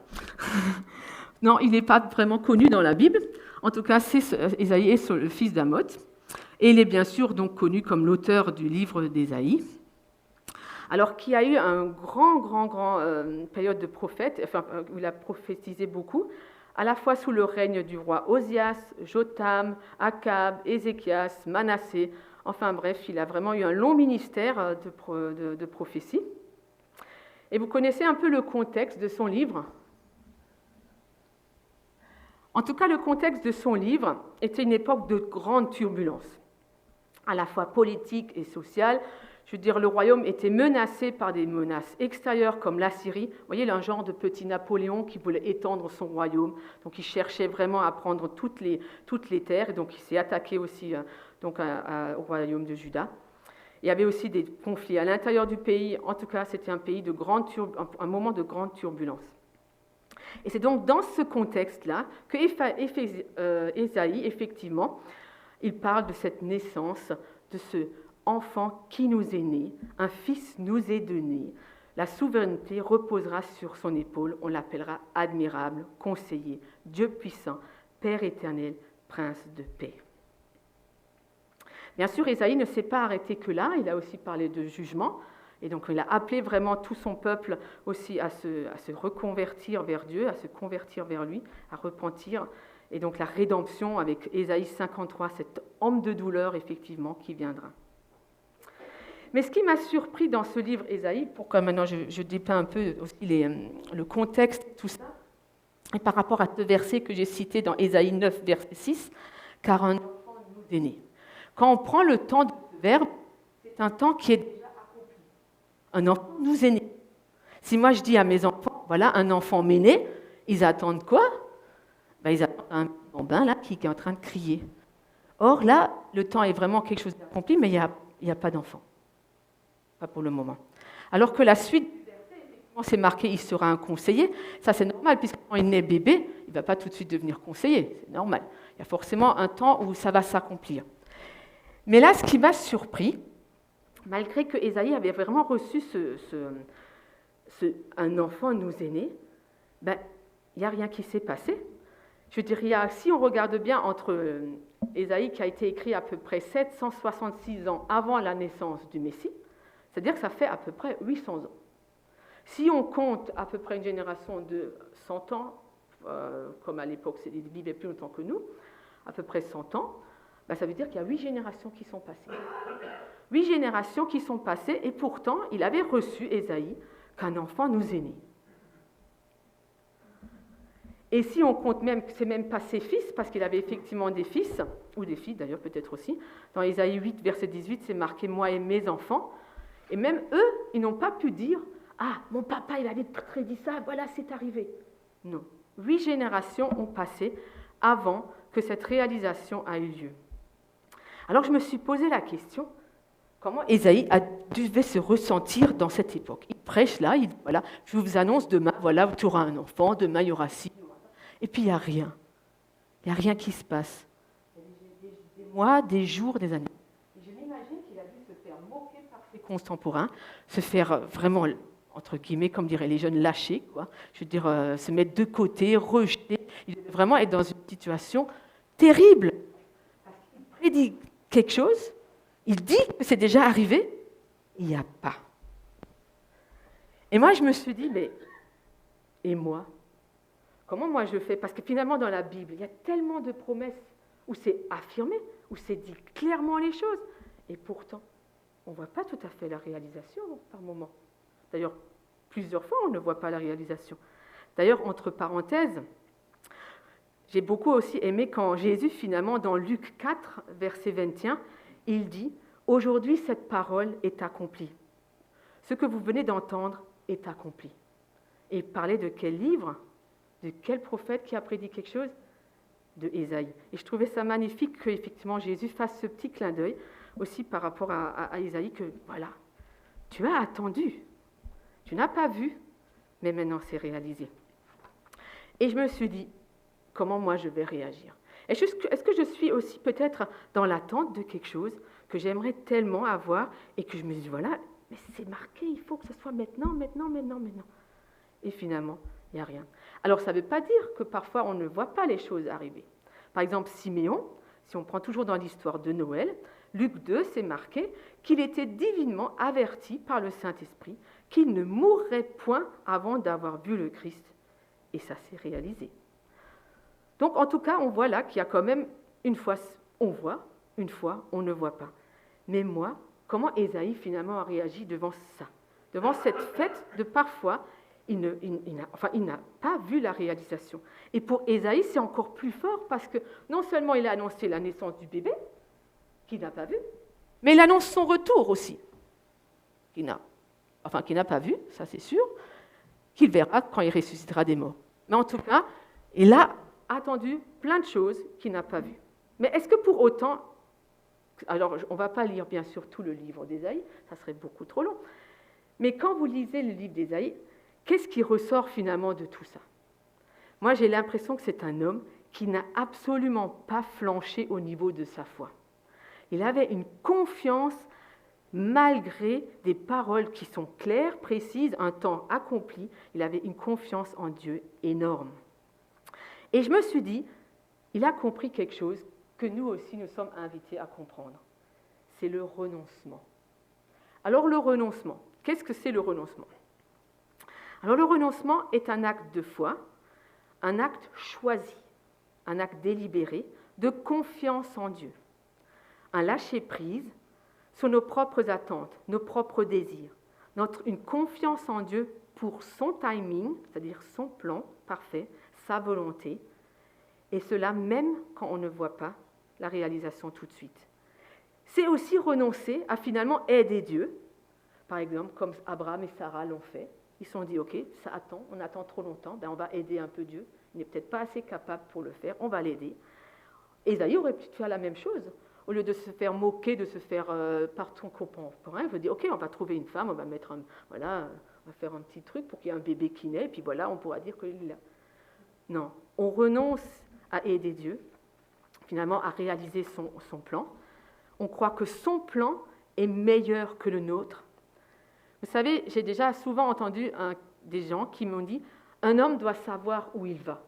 Non, il n'est pas vraiment connu dans la Bible. En tout cas, Ésaïe est le fils d'Amoth. Et il est bien sûr donc connu comme l'auteur du livre d'Ésaïe. Alors, qui a eu un grand période de prophète, où il a prophétisé beaucoup, à la fois sous le règne du roi Osias, Jotham, Akab, Ézéchias, Manassé. Enfin bref, il a vraiment eu un long ministère de prophétie. Et vous connaissez un peu le contexte de son livre? En tout cas, le contexte de son livre était une époque de grande turbulence, à la fois politique et sociale. Je veux dire, le royaume était menacé par des menaces extérieures comme l'Assyrie. Vous voyez, un genre de petit Napoléon qui voulait étendre son royaume. Donc, il cherchait vraiment à prendre toutes les terres. Et donc, il s'est attaqué aussi au royaume de Juda. Il y avait aussi des conflits à l'intérieur du pays. En tout cas, c'était un moment de grande turbulence. Et c'est donc dans ce contexte-là que Ésaïe, effectivement, il parle de cette naissance, de ce enfant qui nous est né, un fils nous est donné. La souveraineté reposera sur son épaule. On l'appellera admirable, conseiller, Dieu puissant, Père éternel, prince de paix. Bien sûr, Ésaïe ne s'est pas arrêté que là, il a aussi parlé de jugement, et donc il a appelé vraiment tout son peuple aussi à se reconvertir vers Dieu, à se convertir vers lui, à repentir, et donc la rédemption avec Ésaïe 53, cet homme de douleur effectivement qui viendra. Mais ce qui m'a surpris dans ce livre Ésaïe, pourquoi maintenant je dépeins un peu aussi le contexte, tout ça, et par rapport à ce verset que j'ai cité dans Ésaïe 9, verset 6, « Car un enfant nous est né ». Quand on prend le temps de verbe, c'est un temps qui est déjà accompli. Un enfant nous est né. Si moi je dis à mes enfants, voilà, un enfant m'est né, ils attendent quoi? Ils attendent un bambin là qui est en train de crier. Or là, le temps est vraiment quelque chose d'accompli, mais il n'y a pas d'enfant. Pas pour le moment. Alors que la suite du verset, c'est marqué, il sera un conseiller. Ça, c'est normal, puisque quand il naît bébé, il ne va pas tout de suite devenir conseiller. C'est normal. Il y a forcément un temps où ça va s'accomplir. Mais là, ce qui m'a surpris, malgré que Ésaïe avait vraiment reçu un enfant nous est né, ben, il n'y a rien qui s'est passé. Je dirais, si on regarde bien entre Ésaïe, qui a été écrit à peu près 766 ans avant la naissance du Messie, c'est-à-dire que ça fait à peu près 800 ans. Si on compte à peu près une génération de 100 ans, comme à l'époque, ils vivaient plus longtemps que nous, à peu près 100 ans, ben ça veut dire qu'il y a 8 générations qui sont passées. 8 générations qui sont passées, et pourtant, il avait reçu, Ésaïe, qu'un enfant nous est né. Et si on compte même, c'est même pas ses fils, parce qu'il avait effectivement des fils, ou des filles d'ailleurs peut-être aussi, dans Ésaïe 8, verset 18, c'est marqué « Moi et mes enfants », et même eux, ils n'ont pas pu dire « Ah, mon papa, il avait prédit ça, voilà, c'est arrivé ». Non, 8 générations ont passé avant que cette réalisation a eu lieu. Alors je me suis posé la question, comment Ésaïe devait se ressentir dans cette époque. Il prêche là, il dit, voilà, je vous annonce demain, voilà, tu auras un enfant, demain il y aura ci. Et puis il n'y a rien. Il n'y a rien qui se passe. Des mois, des jours, des années. Et je m'imagine qu'il a dû se faire moquer par ses contemporains, se faire vraiment, entre guillemets, comme diraient les jeunes, lâcher, quoi. Je veux dire, se mettre de côté, rejeter. Il devait vraiment être dans une situation terrible. Parce qu'il prédit quelque chose, il dit que c'est déjà arrivé, il n'y a pas. Et moi, je me suis dit, mais, et moi ? Comment moi je fais? Parce que finalement, dans la Bible, il y a tellement de promesses où c'est affirmé, où c'est dit clairement les choses. Et pourtant, on ne voit pas tout à fait la réalisation par moment. D'ailleurs, plusieurs fois, on ne voit pas la réalisation. D'ailleurs, entre parenthèses, j'ai beaucoup aussi aimé quand Jésus, finalement, dans Luc 4, verset 21, il dit « Aujourd'hui, cette parole est accomplie. Ce que vous venez d'entendre est accompli. » Et il parlait de quel livre? De quel prophète qui a prédit quelque chose? De Ésaïe. Et je trouvais ça magnifique qu'effectivement Jésus fasse ce petit clin d'œil aussi par rapport à Ésaïe, que voilà, tu as attendu, tu n'as pas vu, mais maintenant c'est réalisé. Et je me suis dit, comment moi je vais réagir? Est-ce que je suis aussi peut-être dans l'attente de quelque chose que j'aimerais tellement avoir et que je me dis, voilà, mais c'est marqué, il faut que ce soit maintenant. Et finalement, il n'y a rien. Alors, ça ne veut pas dire que parfois on ne voit pas les choses arriver. Par exemple, Siméon, si on prend toujours dans l'histoire de Noël, Luc 2, c'est marqué qu'il était divinement averti par le Saint-Esprit qu'il ne mourrait point avant d'avoir vu le Christ. Et ça s'est réalisé. Donc, en tout cas, on voit là qu'il y a quand même, une fois on voit, une fois on ne voit pas. Mais moi, comment Ésaïe finalement a réagi devant ça? Devant cette fête de parfois, il n'a pas vu la réalisation. Et pour Ésaïe, c'est encore plus fort parce que non seulement il a annoncé la naissance du bébé, qu'il n'a pas vu, mais il annonce son retour aussi, qu'il n'a pas vu, ça c'est sûr, qu'il verra quand il ressuscitera des morts. Mais en tout cas, il a attendu plein de choses qu'il n'a pas vues. Mais est-ce que pour autant, alors on ne va pas lire bien sûr tout le livre d'Ésaïe, ça serait beaucoup trop long, mais quand vous lisez le livre d'Ésaïe, qu'est-ce qui ressort finalement de tout ça? Moi, j'ai l'impression que c'est un homme qui n'a absolument pas flanché au niveau de sa foi. Il avait une confiance malgré des paroles qui sont claires, précises, un temps accompli. Il avait une confiance en Dieu énorme. Et je me suis dit, il a compris quelque chose que nous aussi nous sommes invités à comprendre. C'est le renoncement. Alors le renoncement, qu'est-ce que c'est le renoncement? Alors le renoncement est un acte de foi, un acte choisi, un acte délibéré de confiance en Dieu, un lâcher-prise sur nos propres attentes, nos propres désirs, une confiance en Dieu pour son timing, c'est-à-dire son plan parfait, sa volonté, et cela même quand on ne voit pas la réalisation tout de suite. C'est aussi renoncer à finalement aider Dieu, par exemple comme Abraham et Sarah l'ont fait. Ils se sont dit, ok, ça attend, on attend trop longtemps, on va aider un peu Dieu. Il n'est peut-être pas assez capable pour le faire, on va l'aider. Ésaïe aurait pu faire la même chose. Au lieu de se faire moquer, de se faire par son contemporain, il veut dire, ok, on va trouver une femme, on va mettre on va faire un petit truc pour qu'il y ait un bébé qui naît, et puis voilà, on pourra dire qu'il est là. Non, on renonce à aider Dieu, finalement à réaliser son plan. On croit que son plan est meilleur que le nôtre. Vous savez, j'ai déjà souvent entendu des gens qui m'ont dit « un homme doit savoir où il va ».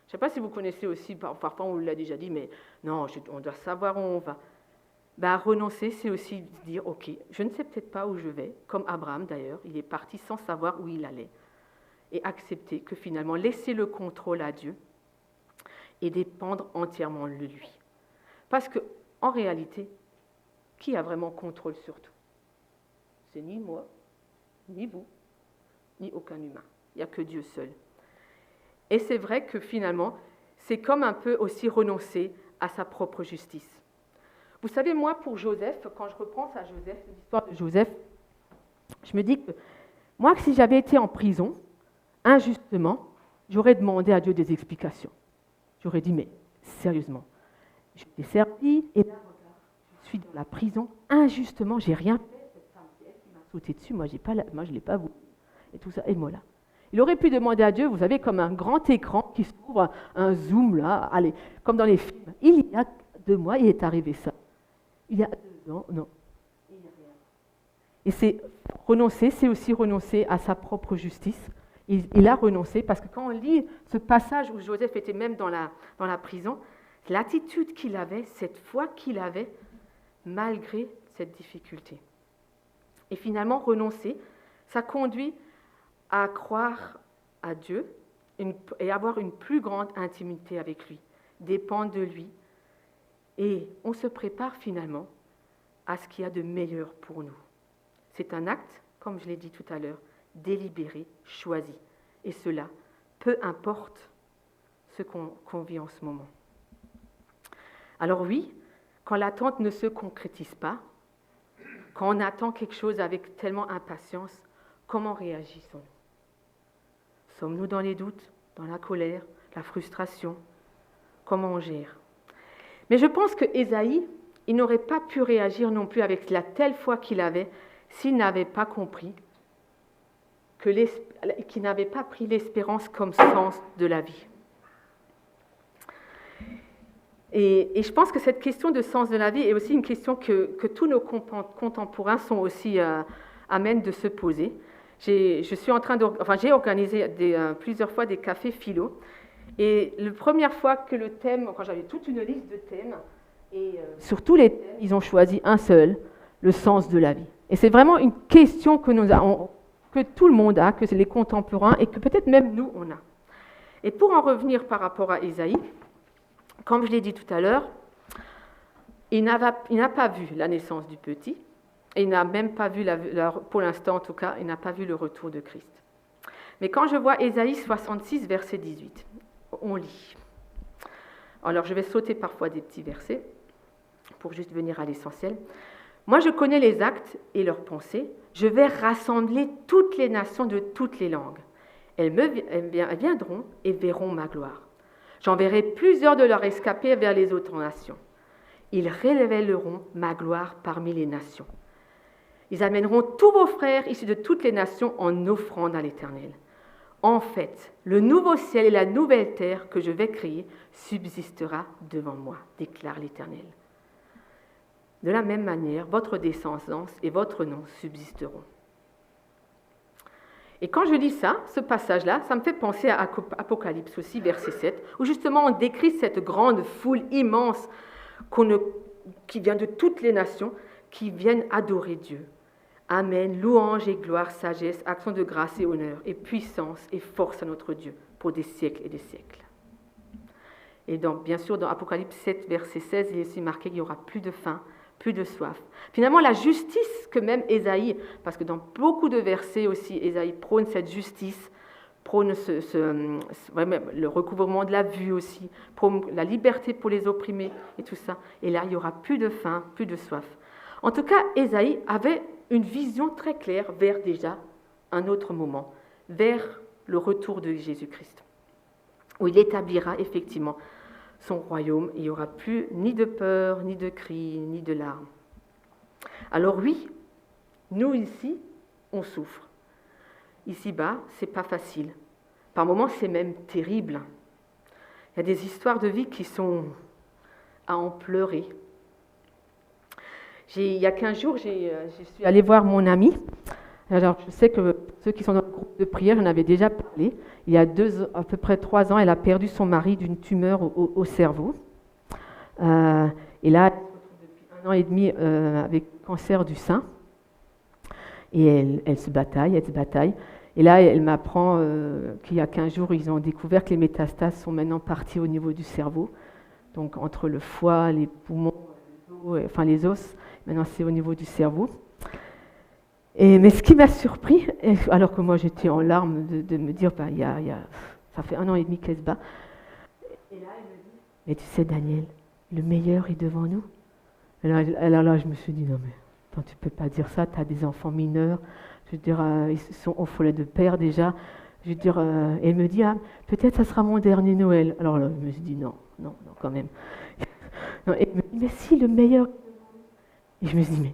Je ne sais pas si vous connaissez aussi, parfois on l'a déjà dit, mais non, on doit savoir où on va. Ben, renoncer, c'est aussi dire « ok, je ne sais peut-être pas où je vais », comme Abraham d'ailleurs, il est parti sans savoir où il allait. Et accepter que finalement, laisser le contrôle à Dieu et dépendre entièrement de lui. Parce qu'en réalité, qui a vraiment contrôle sur tout ? C'est ni moi, ni vous, ni aucun humain. Il n'y a que Dieu seul. Et c'est vrai que finalement, c'est comme un peu aussi renoncer à sa propre justice. Vous savez, moi, pour Joseph, quand je repense à Joseph, l'histoire de Joseph, je me dis que moi, si j'avais été en prison, injustement, j'aurais demandé à Dieu des explications. J'aurais dit, mais sérieusement, je t'ai servi, et là, je suis dans la prison, injustement, j'ai rien fait. Sauter dessus, moi je ne l'ai pas voulu. Et tout ça, et moi là. Il aurait pu demander à Dieu, vous savez, comme un grand écran qui s'ouvre, un zoom là, allez, comme dans les films. Il y a 2 mois, il est arrivé ça. Il y a 2 ans, non. Il n'y a rien. Et c'est renoncer, c'est aussi renoncer à sa propre justice. Il a renoncé, parce que quand on lit ce passage où Joseph était même dans la prison, l'attitude qu'il avait, cette foi qu'il avait, malgré cette difficulté. Et finalement, renoncer, ça conduit à croire à Dieu et avoir une plus grande intimité avec lui, dépendre de lui. Et on se prépare finalement à ce qu'il y a de meilleur pour nous. C'est un acte, comme je l'ai dit tout à l'heure, délibéré, choisi. Et cela, peu importe ce qu'on vit en ce moment. Alors oui, quand l'attente ne se concrétise pas, quand on attend quelque chose avec tellement impatience, comment réagissons-nous ? Sommes-nous dans les doutes, dans la colère, la frustration ? Comment on gère ? Mais je pense que Ésaïe, il n'aurait pas pu réagir non plus avec la telle foi qu'il avait s'il n'avait pas compris, qu'il n'avait pas pris l'espérance comme sens de la vie. Et je pense que cette question de sens de la vie est aussi une question que tous nos contemporains sont aussi amènent de se poser. J'ai organisé plusieurs fois des cafés philo. Et la première fois que le thème, quand j'avais toute une liste de thèmes, et sur tous les thèmes, ils ont choisi un seul, le sens de la vie. Et c'est vraiment une question que tout le monde a, que les contemporains, et que peut-être même nous, on a. Et pour en revenir par rapport à Ésaïe, comme je l'ai dit tout à l'heure, il n'a pas vu la naissance du petit, et il n'a même pas vu, pour l'instant en tout cas, il n'a pas vu le retour de Christ. Mais quand je vois Ésaïe 66, verset 18, on lit. Alors je vais sauter parfois des petits versets, pour juste venir à l'essentiel. « Moi je connais les actes et leurs pensées, je vais rassembler toutes les nations de toutes les langues. Elles viendront et verront ma gloire. J'enverrai plusieurs de leurs escapés vers les autres nations. Ils révéleront ma gloire parmi les nations. Ils amèneront tous vos frères issus de toutes les nations en offrande à l'Éternel. En fait, le nouveau ciel et la nouvelle terre que je vais créer subsistera devant moi, déclare l'Éternel. De la même manière, votre descendance et votre nom subsisteront. » Et quand je lis ça, ce passage-là, ça me fait penser à Apocalypse aussi, verset 7, où justement on décrit cette grande foule immense qui vient de toutes les nations, qui viennent adorer Dieu. Amen, louange et gloire, sagesse, action de grâce et honneur, et puissance et force à notre Dieu, pour des siècles et des siècles. Et donc, bien sûr, dans Apocalypse 7, verset 16, il est aussi marqué qu'il n'y aura plus de faim, plus de soif. Finalement, la justice que même Ésaïe, parce que dans beaucoup de versets aussi, Ésaïe prône cette justice, prône le recouvrement de la vue aussi, prône la liberté pour les opprimés et tout ça. Et là, il n'y aura plus de faim, plus de soif. En tout cas, Ésaïe avait une vision très claire vers déjà un autre moment, vers le retour de Jésus-Christ, où il établira effectivement son royaume, il n'y aura plus ni de peur, ni de cris, ni de larmes. Alors oui, nous ici, on souffre. Ici-bas, c'est pas facile. Par moments, c'est même terrible. Il y a des histoires de vie qui sont à en pleurer. Il y a 15 jours, je suis allée voir mon amie. Alors, je sais que ceux qui sont dans le groupe de prière, j'en avais déjà parlé. Il y a à peu près 3 ans, elle a perdu son mari d'une tumeur au cerveau. Et là, elle se retrouve depuis 1 an et demi avec cancer du sein. Et elle se bataille. Et là, elle m'apprend qu'il y a 15 jours, ils ont découvert que les métastases sont maintenant parties au niveau du cerveau. Donc, entre le foie, les poumons, les os, maintenant c'est au niveau du cerveau. Mais ce qui m'a surpris, alors que moi j'étais en larmes de me dire, ça fait 1 an et demi qu'elle se bat. Et là, elle me dit, mais tu sais Daniel, le meilleur est devant nous. Alors là, je me suis dit, non mais, attends, tu peux pas dire ça, tu as des enfants mineurs, je veux dire, ils sont au foyer de père déjà. Je veux dire, elle me dit, peut-être ça sera mon dernier Noël. Alors là, je me suis dit, non, quand même. Non, elle me dit, mais si, le meilleur. Et je me suis dit, mais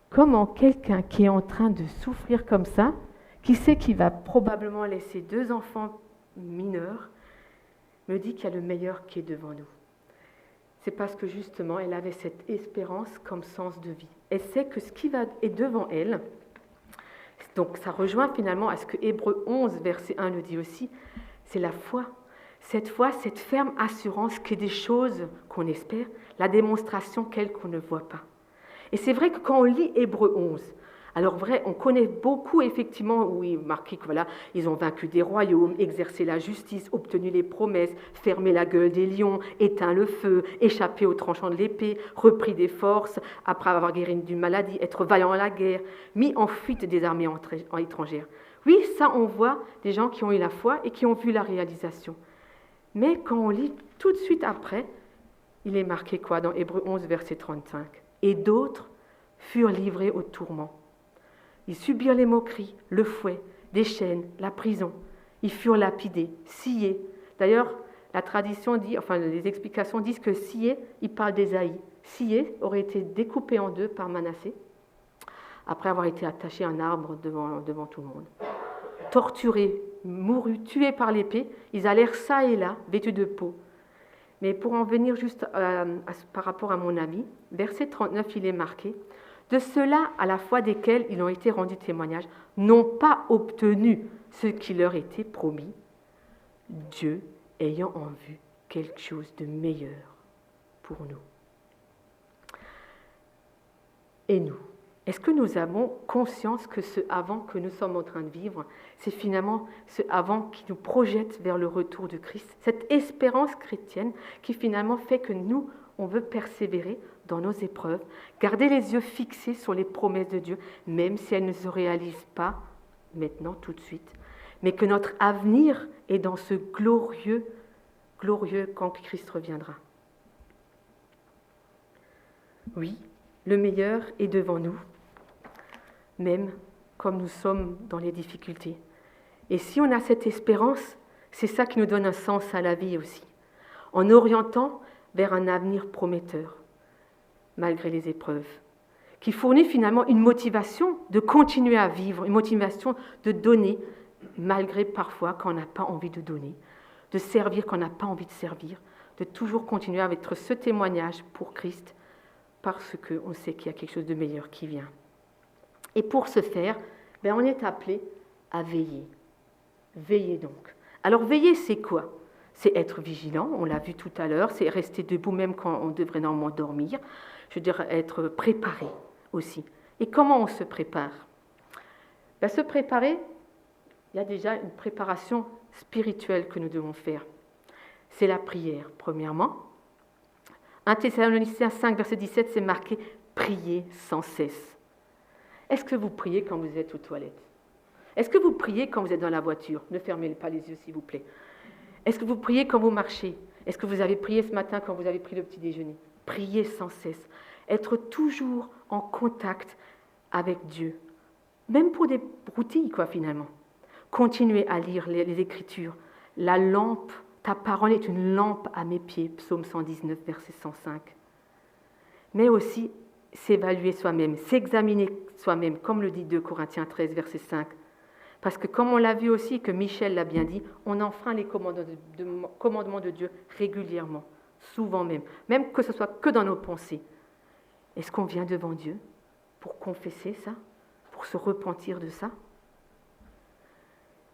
comment quelqu'un qui est en train de souffrir comme ça, qui sait qu'il va probablement laisser 2 enfants mineurs, me dit qu'il y a le meilleur qui est devant nous. C'est parce que justement, elle avait cette espérance comme sens de vie. Elle sait que ce qui est devant elle, donc ça rejoint finalement à ce que Hébreux 11, verset 1 le dit aussi, c'est la foi. Cette foi, cette ferme assurance qu'il y a des choses qu'on espère, la démonstration qu'elle qu'on ne voit pas. Et c'est vrai que quand on lit Hébreux 11, alors vrai, on connaît beaucoup effectivement où il est marqué que voilà, ils ont vaincu des royaumes, exercé la justice, obtenu les promesses, fermé la gueule des lions, éteint le feu, échappé au tranchant de l'épée, repris des forces, après avoir guéri d'une maladie, être vaillant à la guerre, mis en fuite des armées étrangères. Oui, ça on voit des gens qui ont eu la foi et qui ont vu la réalisation. Mais quand on lit tout de suite après, il est marqué quoi dans Hébreux 11, verset 35 ? Et d'autres furent livrés au tourment. Ils subirent les moqueries, le fouet, des chaînes, la prison. Ils furent lapidés, sciés. D'ailleurs, la tradition dit, les explications disent que sciés, il parle d'Ésaïe. Scié aurait été découpé en 2 par Manassé, après avoir été attaché à un arbre devant tout le monde. Torturés, mourus, tués par l'épée, ils allèrent ça et là, vêtus de peau. Mais pour en venir juste par rapport à mon ami, verset 39, il est marqué « De ceux-là, à la foi desquels ils ont été rendus témoignage, n'ont pas obtenu ce qui leur était promis, Dieu ayant en vue quelque chose de meilleur pour nous. » Et nous, est-ce que nous avons conscience que ce avant que nous sommes en train de vivre, c'est finalement ce avant qui nous projette vers le retour de Christ, cette espérance chrétienne qui finalement fait que nous, on veut persévérer dans nos épreuves, garder les yeux fixés sur les promesses de Dieu, même si elles ne se réalisent pas maintenant, tout de suite, mais que notre avenir est dans ce glorieux quand Christ reviendra. Oui, le meilleur est devant nous, même comme nous sommes dans les difficultés. Et si on a cette espérance, c'est ça qui nous donne un sens à la vie aussi, en orientant vers un avenir prometteur, malgré les épreuves, qui fournit finalement une motivation de continuer à vivre, une motivation de donner, malgré parfois quand on n'a pas envie de donner, de servir quand on n'a pas envie de servir, de toujours continuer à être ce témoignage pour Christ, parce qu'on sait qu'il y a quelque chose de meilleur qui vient. Et pour ce faire, on est appelé à veiller. Veiller donc. Alors veiller, c'est quoi ? C'est être vigilant, on l'a vu tout à l'heure, c'est rester debout même quand on devrait normalement dormir. Je veux dire, être préparé aussi. Et comment on se prépare ? Se préparer, il y a déjà une préparation spirituelle que nous devons faire. C'est la prière, premièrement. 1 Thessaloniciens 5, verset 17, c'est marqué « Priez sans cesse ». Est-ce que vous priez quand vous êtes aux toilettes ? Est-ce que vous priez quand vous êtes dans la voiture ? Ne fermez pas les yeux, s'il vous plaît. Est-ce que vous priez quand vous marchez ? Est-ce que vous avez prié ce matin quand vous avez pris le petit déjeuner ? Priez sans cesse. Être toujours en contact avec Dieu. Même pour des broutilles, finalement. Continuez à lire les Écritures. La lampe, ta parole est une lampe à mes pieds. Psaume 119, verset 105. Mais aussi s'évaluer soi-même, s'examiner soi-même, comme le dit 2 Corinthiens 13, verset 5. Parce que comme on l'a vu aussi, que Michel l'a bien dit, on enfreint les commandements de Dieu régulièrement, souvent même que ce soit que dans nos pensées. Est-ce qu'on vient devant Dieu pour confesser ça, pour se repentir de ça?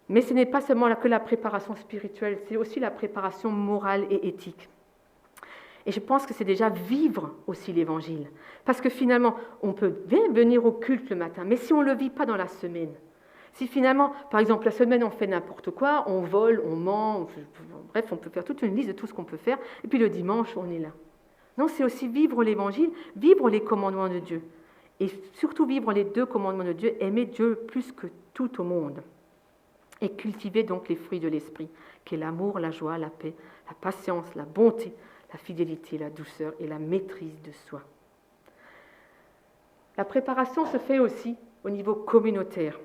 Mais ce n'est pas seulement que la préparation spirituelle, c'est aussi la préparation morale et éthique. Et je pense que c'est déjà vivre aussi l'Évangile. Parce que finalement, on peut bien venir au culte le matin, mais si on ne le vit pas dans la semaine, si finalement, par exemple, la semaine, on fait n'importe quoi, on vole, on ment, bref, on peut faire toute une liste de tout ce qu'on peut faire, et puis le dimanche, on est là. Non, c'est aussi vivre l'Évangile, vivre les commandements de Dieu. Et surtout vivre les 2 commandements de Dieu, aimer Dieu plus que tout au monde. Et cultiver donc les fruits de l'esprit, qui est l'amour, la joie, la paix, la patience, la bonté, la fidélité, la douceur et la maîtrise de soi. La préparation se fait aussi au niveau communautaire.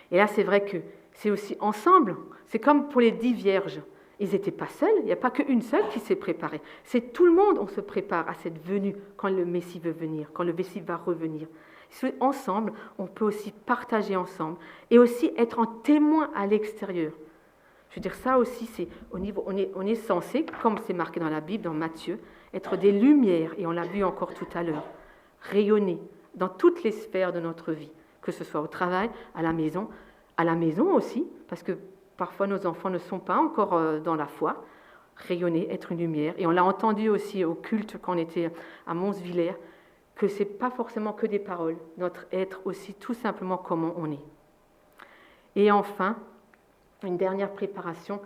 Et là, c'est vrai que c'est aussi ensemble. C'est comme pour les 10 vierges. Ils n'étaient pas seuls, il n'y a pas qu'une seule qui s'est préparée. C'est tout le monde, on se prépare à cette venue quand le Messie veut venir, quand le Messie va revenir. Ensemble, on peut aussi partager ensemble et aussi être en témoin à l'extérieur. Je veux dire, ça aussi, c'est au niveau, on est censé, comme c'est marqué dans la Bible, dans Matthieu, être des lumières, et on l'a vu encore tout à l'heure, rayonner dans toutes les sphères de notre vie, que ce soit au travail, à la maison aussi, parce que parfois nos enfants ne sont pas encore dans la foi, rayonner, être une lumière. Et on l'a entendu aussi au culte quand on était à Monsvillers, que ce n'est pas forcément que des paroles, notre être aussi tout simplement comment on est. Et enfin, une dernière préparation,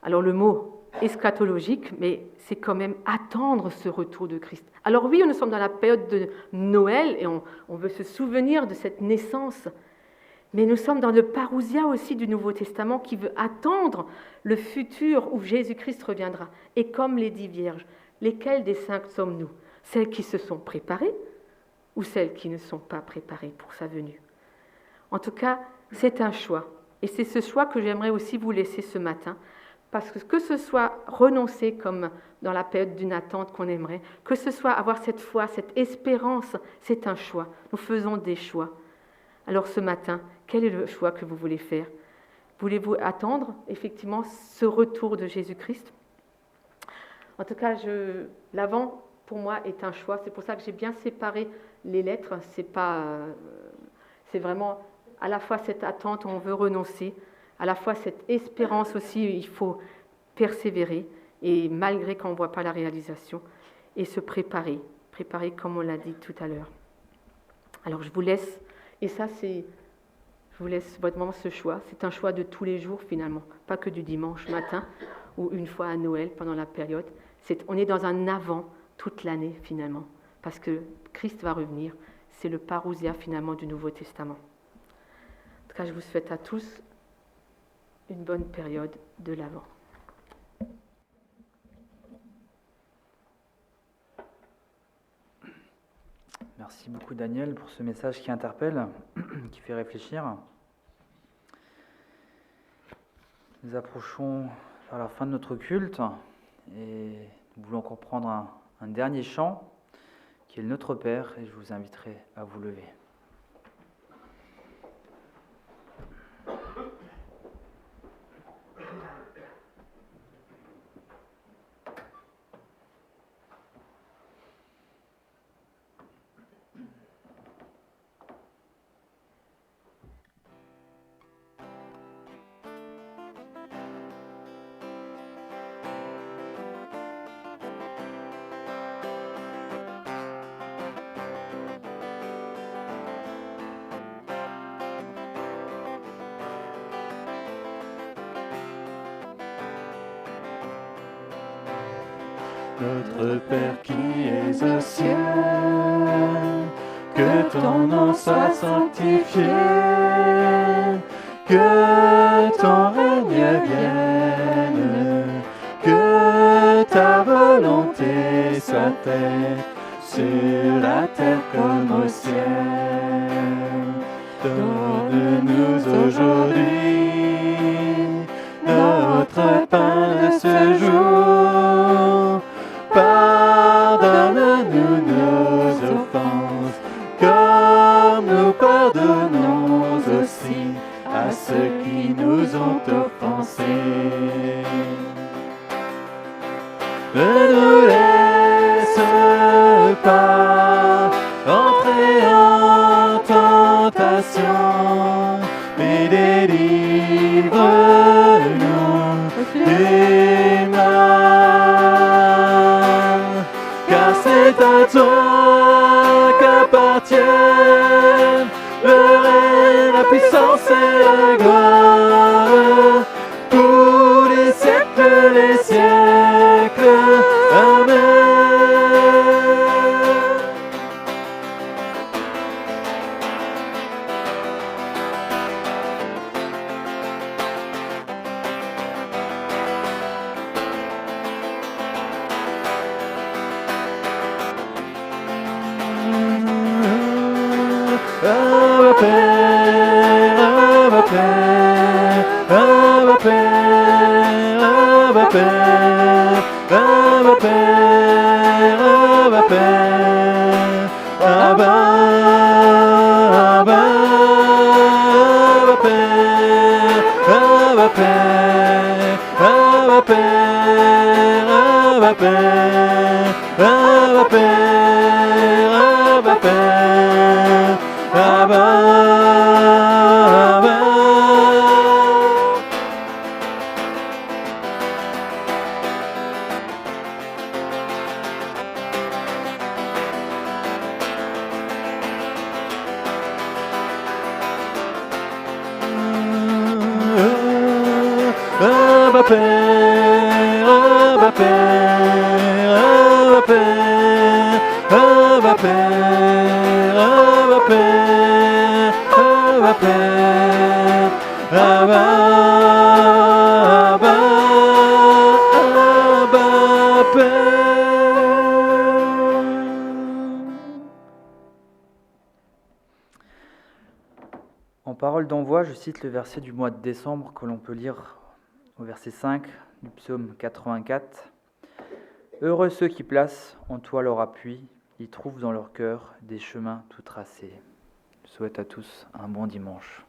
alors le mot eschatologique, mais c'est quand même attendre ce retour de Christ. Alors oui, nous sommes dans la période de Noël et on veut se souvenir de cette naissance, mais nous sommes dans le parousia aussi du Nouveau Testament qui veut attendre le futur où Jésus-Christ reviendra. Et comme les 10 vierges, lesquelles des 5 sommes-nous? Celles qui se sont préparées ou celles qui ne sont pas préparées pour sa venue? En tout cas, c'est un choix. Et c'est ce choix que j'aimerais aussi vous laisser ce matin, parce que ce soit renoncer comme dans la période d'une attente qu'on aimerait, que ce soit avoir cette foi, cette espérance, c'est un choix. Nous faisons des choix. Alors ce matin, quel est le choix que vous voulez faire? Voulez-vous attendre effectivement ce retour de Jésus-Christ? En tout cas, l'avant, pour moi, est un choix. C'est pour ça que j'ai bien séparé les lettres. C'est vraiment à la fois cette attente où on veut renoncer, à la fois cette espérance aussi, il faut persévérer, et malgré qu'on ne voit pas la réalisation, et se préparer comme on l'a dit tout à l'heure. Alors je vous laisse, et ça je vous laisse vraiment ce choix, c'est un choix de tous les jours finalement, pas que du dimanche matin, ou une fois à Noël pendant la période, on est dans un avant toute l'année finalement, parce que Christ va revenir, c'est le parousia finalement du Nouveau Testament. En tout cas, je vous souhaite à tous une bonne période de l'Avent. Merci beaucoup Daniel pour ce message qui interpelle, qui fait réfléchir. Nous approchons vers la fin de notre culte et nous voulons encore prendre un dernier chant qui est le Notre Père, et je vous inviterai à vous lever. Notre Père qui es aux cieux, que ton nom soit sanctifié, que ton règne vienne, que ta volonté soit faite sur la terre comme au ciel. Donne-nous aujourd'hui notre pain de ce jour. Pardonne-nous nos offenses, comme à ceux qui nous ont offensés. Ne nous laisse pas entrer en tentation, mais délivre-nous du mal. Car c'est à toi qu'appartiennent le règne, la puissance et la gloire pour les siècles des siècles. Amen. Abba Père, Abba Père, Abba Père, Abba Père, Abba Père, Abba Père, Abba, Abba, Abba Père, Abba Père, Abba Père, Abba Père, Abba Père, Abba Père, Abba, Abba. Abba Père, Abba Père, Abba Père, Abba Père, Abba Père, Abba Père, Abba, Abba, Abba Père. En parole d'envoi, je cite le verset du mois de décembre que l'on peut lire au verset 5 du psaume 84. « Heureux ceux qui placent en toi leur appui, ils trouvent dans leur cœur des chemins tout tracés. » Je souhaite à tous un bon dimanche.